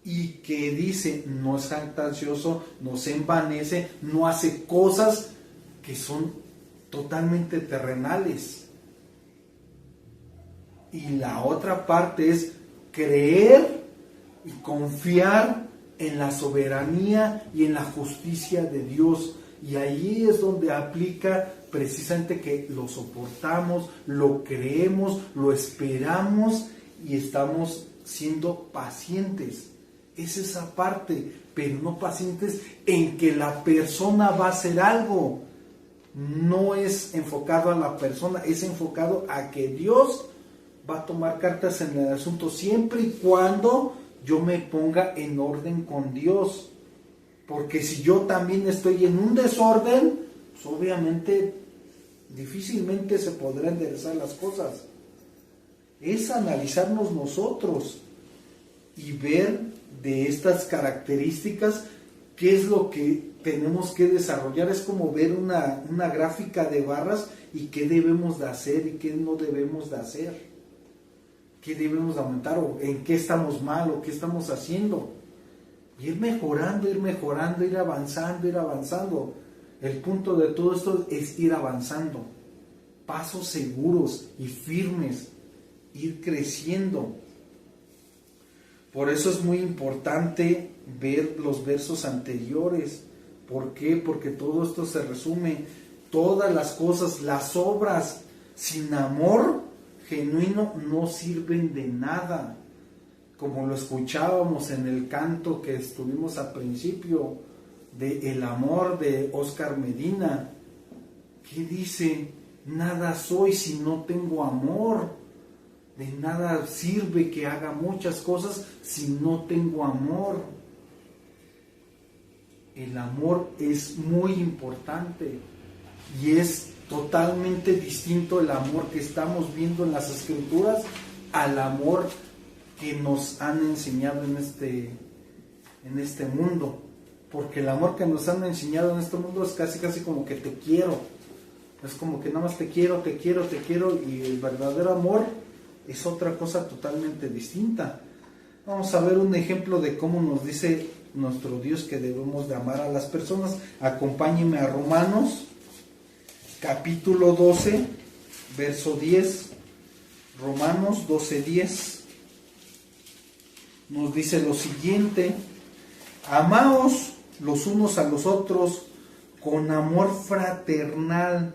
Y que dice, no es jactancioso, no se envanece, no hace cosas que son totalmente terrenales. Y la otra parte es creer y confiar en la soberanía y en la justicia de Dios. Y ahí es donde aplica precisamente que lo soportamos, lo creemos, lo esperamos y estamos siendo pacientes. Es esa parte, pero no pacientes en que la persona va a hacer algo. No es enfocado a la persona, es enfocado a que Dios va a tomar cartas en el asunto siempre y cuando yo me ponga en orden con Dios. Porque si yo también estoy en un desorden, pues obviamente difícilmente se podrán enderezar las cosas. Es analizarnos nosotros y ver de estas características qué es lo que tenemos que desarrollar. Es como ver una gráfica de barras y qué debemos de hacer y qué no debemos de hacer. ¿Qué debemos de aumentar o en qué estamos mal o qué estamos haciendo? Ir mejorando, ir avanzando. El punto de todo esto es ir avanzando. Pasos seguros y firmes. Ir creciendo. Por eso es muy importante ver los versos anteriores. ¿Por qué? Porque todo esto se resume. Todas las cosas, las obras sin amor genuino no sirven de nada. Como lo escuchábamos en el canto que estuvimos al principio de El amor de Oscar Medina, que dice, nada soy si no tengo amor, de nada sirve que haga muchas cosas si no tengo amor. El amor es muy importante y es totalmente distinto el amor que estamos viendo en las Escrituras al amor que nos han enseñado en este mundo. Porque el amor que nos han enseñado en este mundo es casi como que te quiero. Es como que nada más te quiero, y el verdadero amor es otra cosa totalmente distinta. Vamos a ver un ejemplo de cómo nos dice nuestro Dios que debemos de amar a las personas. Acompáñenme a Romanos capítulo 12, verso 10. Romanos 12:10 nos dice lo siguiente: amaos los unos a los otros con amor fraternal,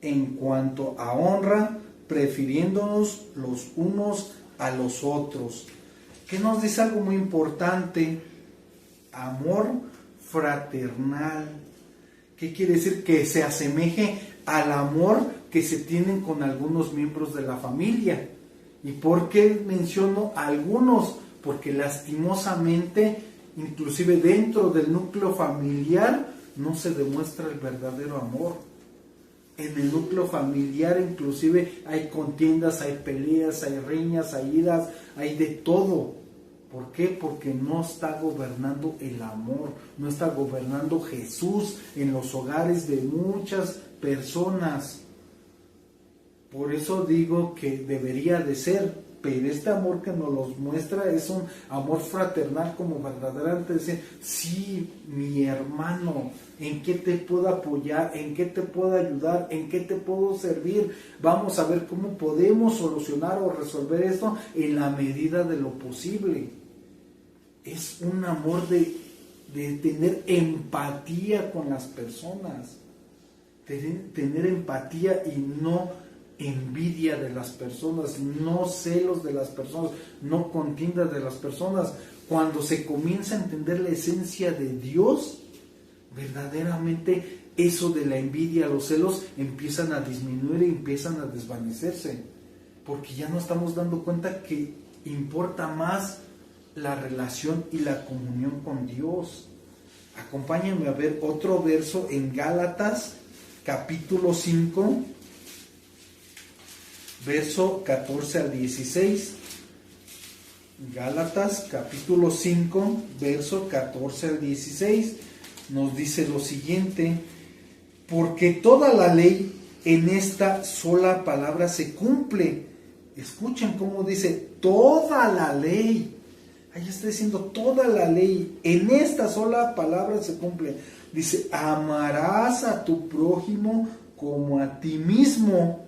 en cuanto a honra, prefiriéndonos los unos a los otros. Que nos dice algo muy importante: amor fraternal. ¿Qué quiere decir? Que se asemeje al amor que se tienen con algunos miembros de la familia. ¿Y por qué menciono algunos? Porque lastimosamente, inclusive dentro del núcleo familiar, no se demuestra el verdadero amor. En el núcleo familiar inclusive hay contiendas, hay peleas, hay riñas, hay iras, hay de todo. ¿Por qué? Porque no está gobernando el amor, no está gobernando Jesús en los hogares de muchas personas. Por eso digo que debería de ser, pero este amor que nos los muestra es un amor fraternal, como verdaderamente decir, sí, mi hermano, ¿en qué te puedo apoyar? ¿En qué te puedo ayudar? ¿En qué te puedo servir? Vamos a ver cómo podemos solucionar o resolver esto en la medida de lo posible. Es un amor de tener empatía con las personas, tener empatía y no envidia de las personas, no celos de las personas, no contiendas de las personas. Cuando se comienza a entender la esencia de Dios, verdaderamente eso de la envidia, los celos empiezan a disminuir y empiezan a desvanecerse, porque ya no estamos dando cuenta que importa más la relación y la comunión con Dios. Acompáñenme a ver otro verso en Gálatas capítulo 5, verso 14 al 16. Gálatas capítulo 5, verso 14 al 16, nos dice lo siguiente: porque toda la ley en esta sola palabra se cumple. Escuchen cómo dice, toda la ley. Ahí está diciendo toda la ley, en esta sola palabra se cumple. Dice, amarás a tu prójimo como a ti mismo.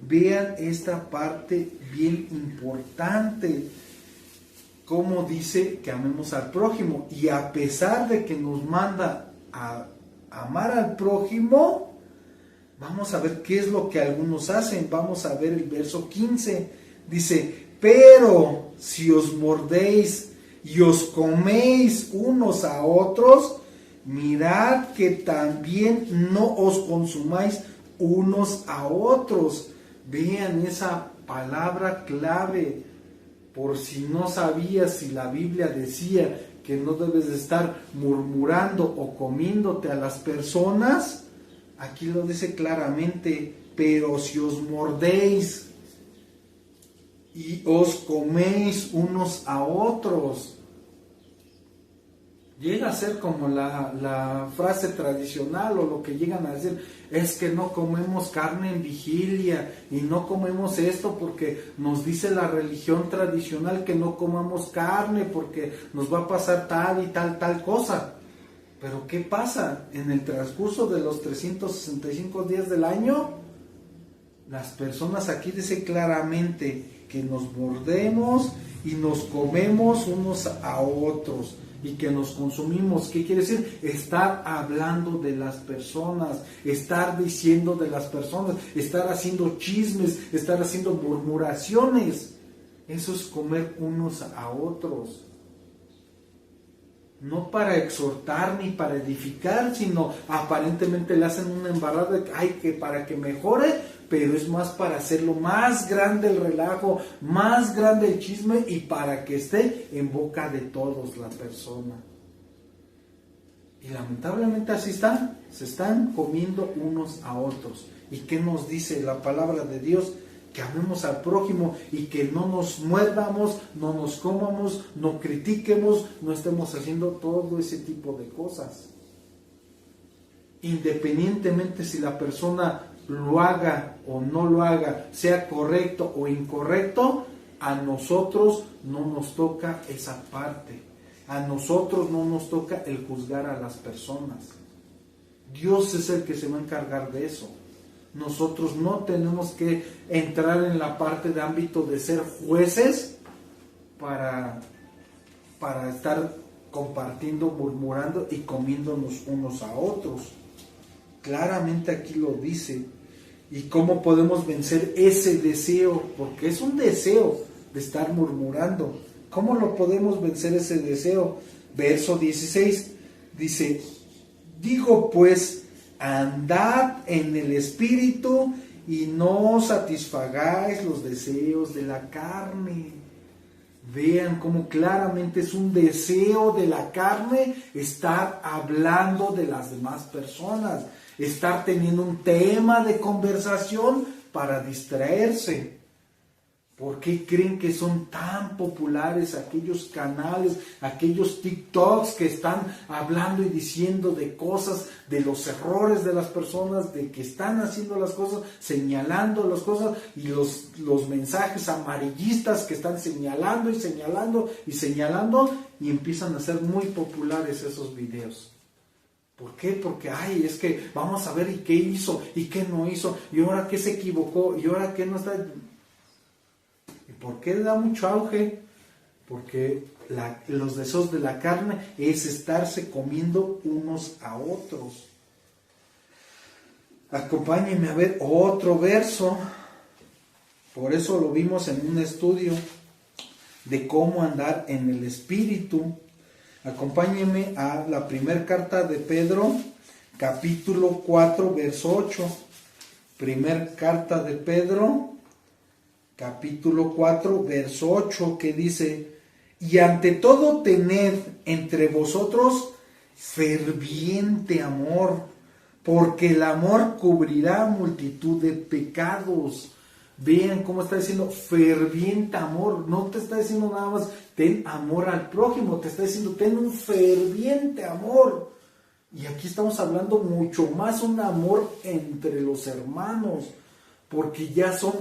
Vean esta parte bien importante, como dice que amemos al prójimo, y a pesar de que nos manda a amar al prójimo, vamos a ver qué es lo que algunos hacen. Vamos a ver el verso 15, dice, pero si os mordéis y os coméis unos a otros, mirad que también no os consumáis unos a otros. Vean esa palabra clave, por si no sabías, si la Biblia decía que no debes de estar murmurando o comiéndote a las personas, aquí lo dice claramente, pero si os mordéis y os coméis unos a otros. Llega a ser como la frase tradicional, o lo que llegan a decir, es que no comemos carne en vigilia y no comemos esto porque nos dice la religión tradicional que no comamos carne porque nos va a pasar tal y tal cosa. Pero ¿qué pasa? En el transcurso de los 365 días del año, las personas aquí dicen claramente que nos mordemos y nos comemos unos a otros y que nos consumimos. ¿Qué quiere decir? Estar hablando de las personas, estar diciendo de las personas, estar haciendo chismes, estar haciendo murmuraciones. Eso es comer unos a otros. No para exhortar ni para edificar, sino aparentemente le hacen una embarrada de que para que mejore, pero es más para hacerlo más grande el relajo, más grande el chisme y para que esté en boca de todos la persona. Y lamentablemente así están, se están comiendo unos a otros. ¿Y qué nos dice la palabra de Dios? Que amemos al prójimo y que no nos muerdamos, no nos comamos, no critiquemos, no estemos haciendo todo ese tipo de cosas. Independientemente si la persona lo haga o no lo haga, sea correcto o incorrecto, a nosotros no nos toca esa parte. A nosotros no nos toca el juzgar a las personas. Dios es el que se va a encargar de eso. Nosotros no tenemos que entrar en la parte de ámbito de ser jueces para estar compartiendo, murmurando y comiéndonos unos a otros. Claramente aquí lo dice. ¿Y cómo podemos vencer ese deseo? Porque es un deseo de estar murmurando. ¿Cómo lo podemos vencer ese deseo? Verso 16 dice, digo pues, andad en el Espíritu y no satisfagáis los deseos de la carne. Vean cómo claramente es un deseo de la carne estar hablando de las demás personas, estar teniendo un tema de conversación para distraerse. ¿Por qué creen que son tan populares aquellos canales, aquellos TikToks que están hablando y diciendo de cosas, de los errores de las personas, de que están haciendo las cosas, señalando las cosas, y los mensajes amarillistas que están señalando y señalando y señalando, y empiezan a ser muy populares esos videos? ¿Por qué? Porque, es que vamos a ver y qué hizo y qué no hizo, y ahora qué se equivocó, y ahora qué no está... ¿Por qué da mucho auge? Porque los deseos de la carne es estarse comiendo unos a otros. Acompáñenme a ver otro verso. Por eso lo vimos en un estudio de cómo andar en el Espíritu. Acompáñenme a la primera carta de Pedro, capítulo 4, verso 8. Primer carta de Pedro, capítulo 4, verso 8, que dice: y ante todo tened entre vosotros ferviente amor, porque el amor cubrirá multitud de pecados. Vean cómo está diciendo ferviente amor. No te está diciendo nada más ten amor al prójimo, te está diciendo ten un ferviente amor. Y aquí estamos hablando mucho más un amor entre los hermanos, porque ya son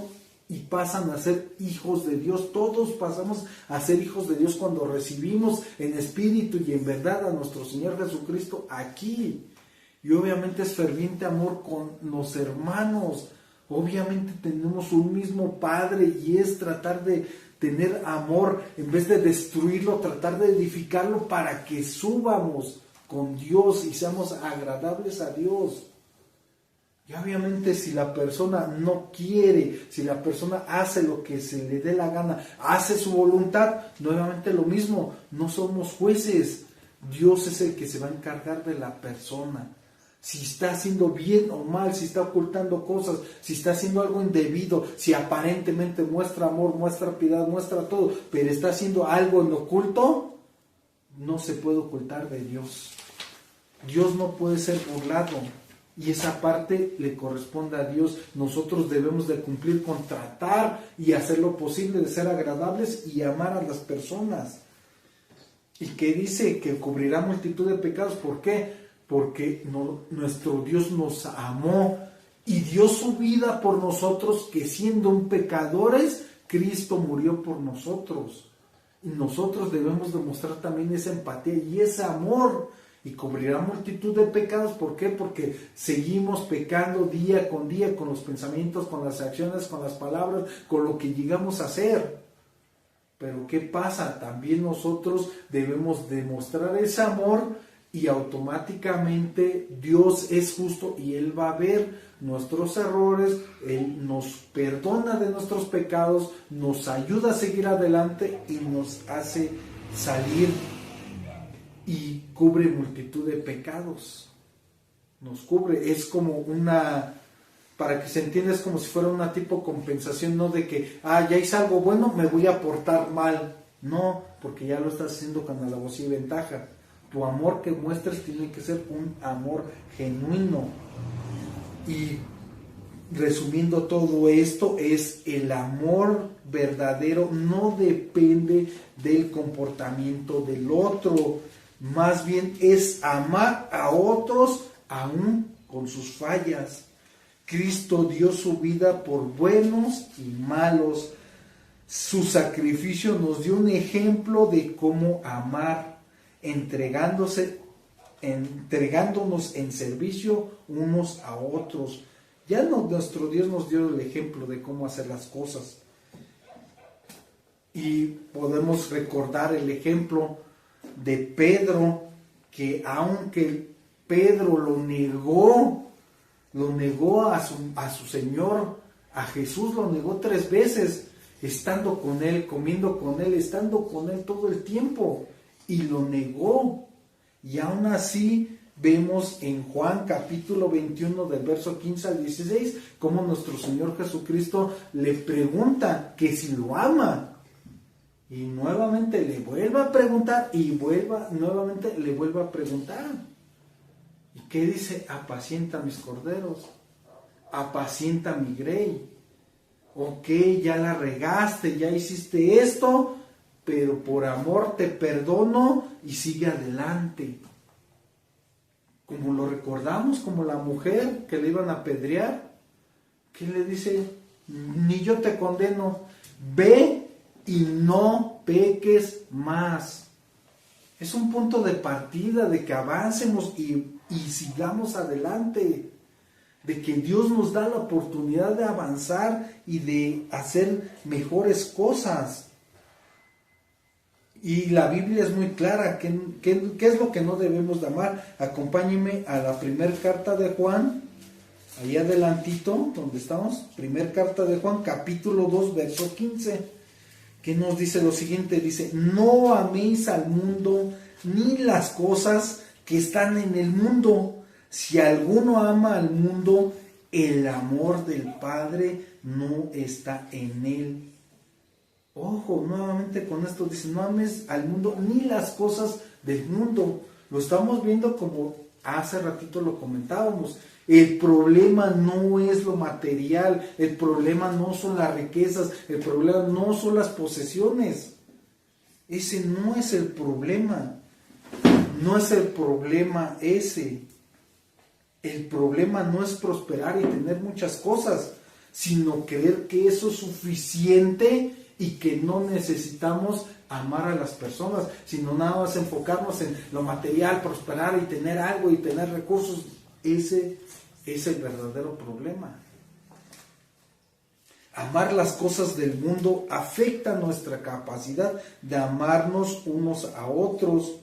y pasan a ser hijos de Dios. Todos pasamos a ser hijos de Dios cuando recibimos en espíritu y en verdad a nuestro Señor Jesucristo aquí. Y obviamente es ferviente amor con los hermanos. Obviamente tenemos un mismo Padre y es tratar de tener amor en vez de destruirlo, tratar de edificarlo para que subamos con Dios y seamos agradables a Dios. Y obviamente si la persona no quiere, si la persona hace lo que se le dé la gana, hace su voluntad, nuevamente lo mismo, no somos jueces. Dios es el que se va a encargar de la persona. Si está haciendo bien o mal, si está ocultando cosas, si está haciendo algo indebido, si aparentemente muestra amor, muestra piedad, muestra todo, pero está haciendo algo en oculto, no se puede ocultar de Dios. Dios no puede ser burlado. Y esa parte le corresponde a Dios. Nosotros debemos de cumplir con tratar y hacer lo posible de ser agradables y amar a las personas. ¿Y qué dice? Que cubrirá multitud de pecados. ¿Por qué? Porque nuestro Dios nos amó y dio su vida por nosotros, que siendo un pecadores, Cristo murió por nosotros. Y nosotros debemos demostrar también esa empatía y ese amor. Y cubrirá multitud de pecados. ¿Por qué? Porque seguimos pecando día con los pensamientos, con las acciones, con las palabras, con lo que llegamos a hacer. Pero ¿qué pasa? También nosotros debemos demostrar ese amor y automáticamente Dios es justo y Él va a ver nuestros errores, Él nos perdona de nuestros pecados, nos ayuda a seguir adelante y nos hace salir y cubre multitud de pecados. Nos cubre, es como una, para que se entienda, es como si fuera una tipo compensación, no de que, ya hice algo bueno, me voy a portar mal. No, porque ya lo estás haciendo con alevosía y ventaja. Tu amor que muestres tiene que ser un amor genuino. Y resumiendo todo esto, es el amor verdadero, no depende del comportamiento del otro. Más bien es amar a otros aún con sus fallas. Cristo dio su vida por buenos y malos. Su sacrificio nos dio un ejemplo de cómo amar, entregándonos en servicio unos a otros. Ya nuestro Dios nos dio el ejemplo de cómo hacer las cosas. Y podemos recordar el ejemplo de Pedro, que aunque Pedro lo negó a su Señor, a Jesús lo negó 3 veces, estando con Él, comiendo con Él, estando con Él todo el tiempo, y lo negó. Y aún así vemos en Juan capítulo 21 del verso 15 al 16, como nuestro Señor Jesucristo le pregunta que si lo ama. Y nuevamente le vuelve a preguntar y nuevamente le vuelve a preguntar. ¿Y qué dice? Apacienta mis corderos, apacienta mi grey. Ok, ya la regaste, ya hiciste esto, pero por amor te perdono y sigue adelante. Como lo recordamos, como la mujer que le iban a apedrear, que le dice, ni yo te condeno, ve y no peques más. Es un punto de partida, de que avancemos y sigamos adelante, de que Dios nos da la oportunidad de avanzar y de hacer mejores cosas. Y la Biblia es muy clara, ¿qué es lo que no debemos de amar? Acompáñenme a la primera carta de Juan, ahí adelantito, donde estamos, primera carta de Juan, capítulo 2, verso 15, que nos dice lo siguiente, dice, no améis al mundo ni las cosas que están en el mundo. Si alguno ama al mundo, el amor del Padre no está en él. Ojo, nuevamente con esto dice, no ames al mundo ni las cosas del mundo. Lo estamos viendo como hace ratito lo comentábamos. El problema no es lo material, el problema no son las riquezas, el problema no son las posesiones. Ese no es el problema. No es el problema ese. El problema no es prosperar y tener muchas cosas, sino creer que eso es suficiente y que no necesitamos amar a las personas, sino nada más enfocarnos en lo material, prosperar y tener algo y tener recursos. Ese es el verdadero problema. Amar las cosas del mundo afecta nuestra capacidad de amarnos unos a otros.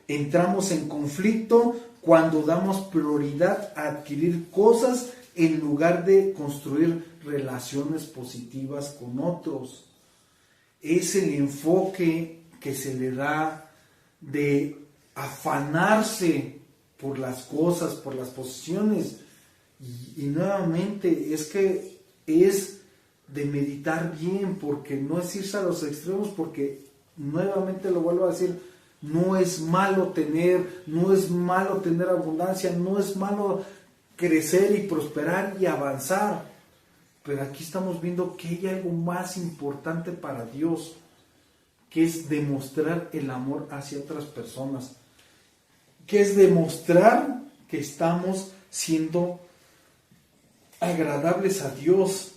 Entramos en conflicto cuando damos prioridad a adquirir cosas en lugar de construir relaciones positivas con otros. Es el enfoque que se le da de afanarse por las cosas, por las posesiones. Y nuevamente es que es de meditar bien, porque no es irse a los extremos, porque nuevamente lo vuelvo a decir, no es malo tener abundancia, no es malo crecer y prosperar y avanzar. Pero aquí estamos viendo que hay algo más importante para Dios, que es demostrar el amor hacia otras personas, que es demostrar que estamos siendo agradables a Dios,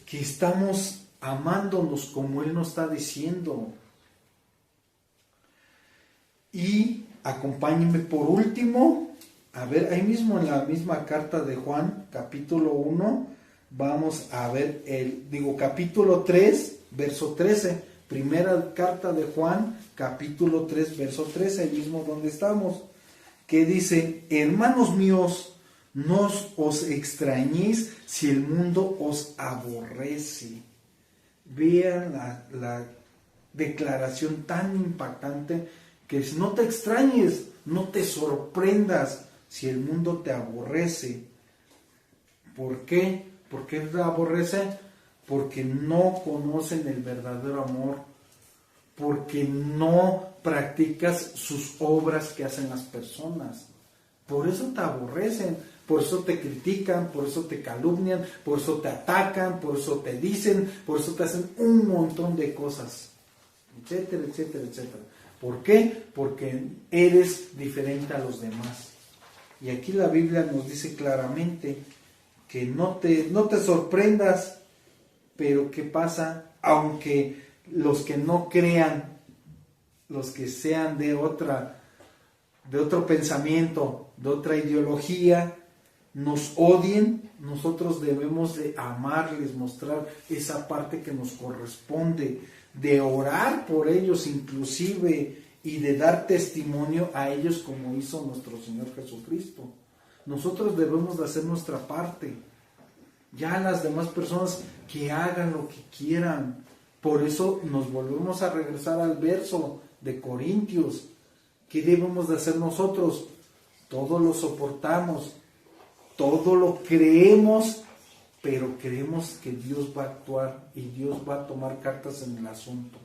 que estamos amándonos como Él nos está diciendo. Y acompáñenme por último, a ver, ahí mismo en la misma carta de Juan, capítulo 1, vamos a ver capítulo 3, verso 13, primera carta de Juan, capítulo 3, verso 13, ahí mismo donde estamos, que dice, hermanos míos, no os extrañéis si el mundo os aborrece. Vean la declaración tan impactante, que es, no te extrañes, no te sorprendas si el mundo te aborrece. ¿Por qué? ¿Por qué te aborrece? Porque no conocen el verdadero amor, porque no practicas sus obras que hacen las personas. Por eso te aborrecen, por eso te critican, por eso te calumnian, por eso te atacan, por eso te dicen, por eso te hacen un montón de cosas, etcétera, etcétera, etcétera. ¿Por qué? Porque eres diferente a los demás. Y aquí la Biblia nos dice claramente que no te sorprendas, pero ¿qué pasa? Aunque los que no crean, los que sean de otro pensamiento, de otra ideología, nos odien, nosotros debemos de amarles, mostrar esa parte que nos corresponde, de orar por ellos inclusive, y de dar testimonio a ellos como hizo nuestro Señor Jesucristo. Nosotros debemos de hacer nuestra parte. Ya las demás personas que hagan lo que quieran. Por eso nos volvemos a regresar al verso de Corintios. ¿Qué debemos de hacer nosotros? Todo lo soportamos, todo lo creemos, pero creemos que Dios va a actuar y Dios va a tomar cartas en el asunto.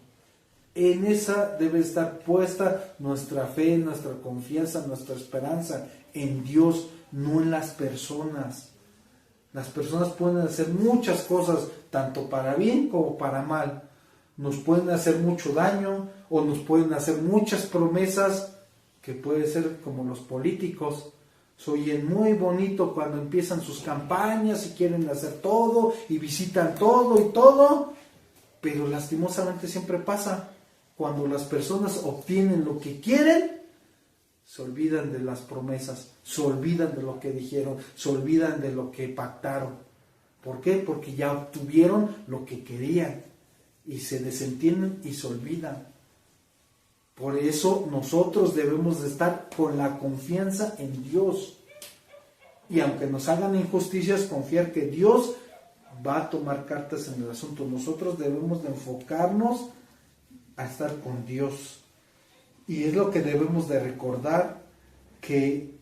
En esa debe estar puesta nuestra fe, nuestra confianza, nuestra esperanza en Dios, no en las personas. Las personas pueden hacer muchas cosas, tanto para bien como para mal. Nos pueden hacer mucho daño o nos pueden hacer muchas promesas, que puede ser como los políticos. Se oyen muy bonito cuando empiezan sus campañas y quieren hacer todo y visitan todo y todo, pero lastimosamente siempre pasa, cuando las personas obtienen lo que quieren, se olvidan de las promesas, se olvidan de lo que dijeron, se olvidan de lo que pactaron. ¿Por qué? Porque ya obtuvieron lo que querían y se desentienden y se olvidan. Por eso nosotros debemos de estar con la confianza en Dios. Y aunque nos hagan injusticias, confiar que Dios va a tomar cartas en el asunto. Nosotros debemos de enfocarnos a estar con Dios. Y es lo que debemos de recordar, que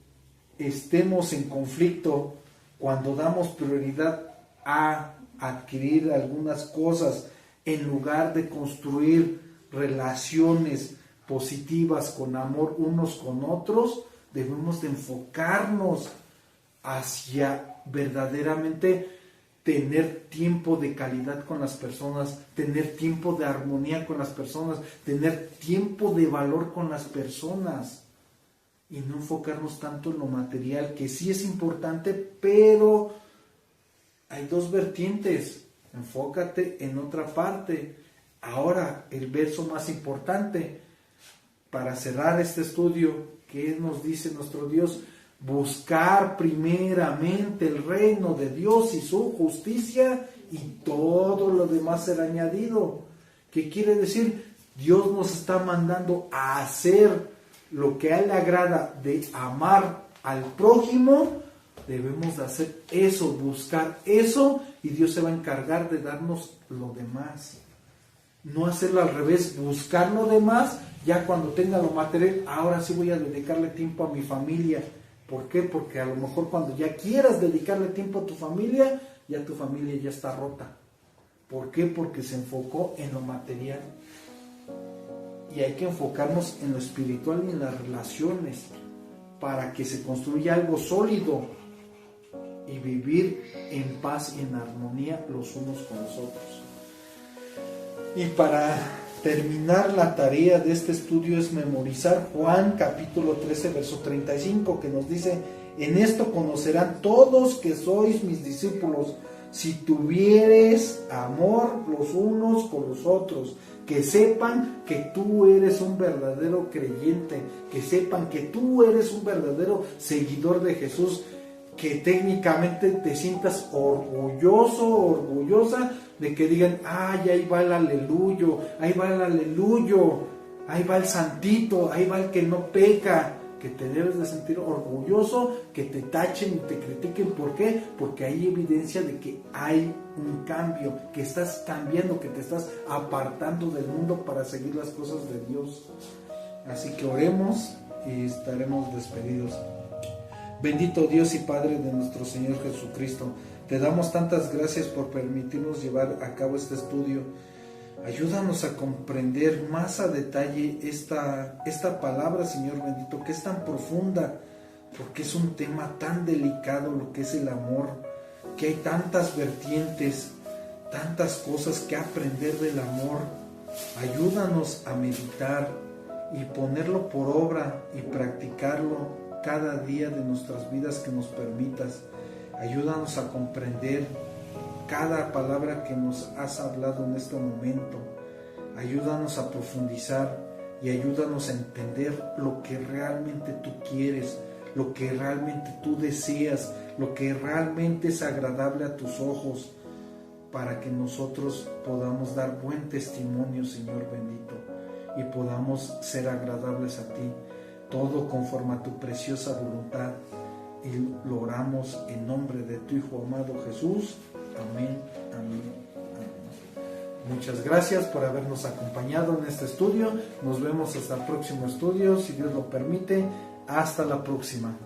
estemos en conflicto cuando damos prioridad a adquirir algunas cosas en lugar de construir relaciones positivas con amor unos con otros. Debemos de enfocarnos hacia verdaderamente tener tiempo de calidad con las personas, tener tiempo de armonía con las personas, tener tiempo de valor con las personas y no enfocarnos tanto en lo material, que sí es importante, pero hay dos vertientes. Enfócate en otra parte. Ahora, el verso más importante para cerrar este estudio, ¿qué nos dice nuestro Dios? Buscar primeramente el reino de Dios y su justicia, y todo lo demás será añadido. ¿Qué quiere decir? Dios nos está mandando a hacer lo que a Él le agrada, de amar al prójimo. Debemos de hacer eso, buscar eso, y Dios se va a encargar de darnos lo demás. No hacerlo al revés, buscar lo demás, ya cuando tenga lo material, ahora sí voy a dedicarle tiempo a mi familia. ¿Por qué? Porque a lo mejor cuando ya quieras dedicarle tiempo a tu familia, ya tu familia ya está rota. ¿Por qué? Porque se enfocó en lo material. Y hay que enfocarnos en lo espiritual y en las relaciones, para que se construya algo sólido y vivir en paz y en armonía los unos con los otros. Y para terminar, la tarea de este estudio es memorizar Juan capítulo 13 verso 35, que nos dice: en esto conocerán todos que sois mis discípulos, si tuviereis amor los unos con los otros. Que sepan que tú eres un verdadero creyente, que sepan que tú eres un verdadero seguidor de Jesús, que técnicamente te sientas orgulloso, orgullosa de que digan: ay, ahí va el aleluyo, ahí va el aleluyo, ahí va el santito, ahí va el que no peca. Que te debes de sentir orgulloso, que te tachen y te critiquen. ¿Por qué? Porque hay evidencia de que hay un cambio, que estás cambiando, que te estás apartando del mundo para seguir las cosas de Dios. Así que oremos y estaremos despedidos. Bendito Dios y Padre de nuestro Señor Jesucristo, te damos tantas gracias por permitirnos llevar a cabo este estudio. Ayúdanos a comprender más a detalle esta palabra, Señor bendito, que es tan profunda, porque es un tema tan delicado lo que es el amor, que hay tantas vertientes, tantas cosas que aprender del amor. Ayúdanos a meditar y ponerlo por obra y practicarlo cada día de nuestras vidas que nos permitas. Ayúdanos a comprender cada palabra que nos has hablado en este momento. Ayúdanos a profundizar y ayúdanos a entender lo que realmente tú quieres, lo que realmente tú deseas, lo que realmente es agradable a tus ojos, para que nosotros podamos dar buen testimonio, Señor bendito, y podamos ser agradables a ti, todo conforme a tu preciosa voluntad. Y lo oramos en nombre de tu Hijo amado Jesús. Amén, amén, amén. Muchas gracias por habernos acompañado en este estudio. Nos vemos hasta el próximo estudio, si Dios lo permite. Hasta la próxima.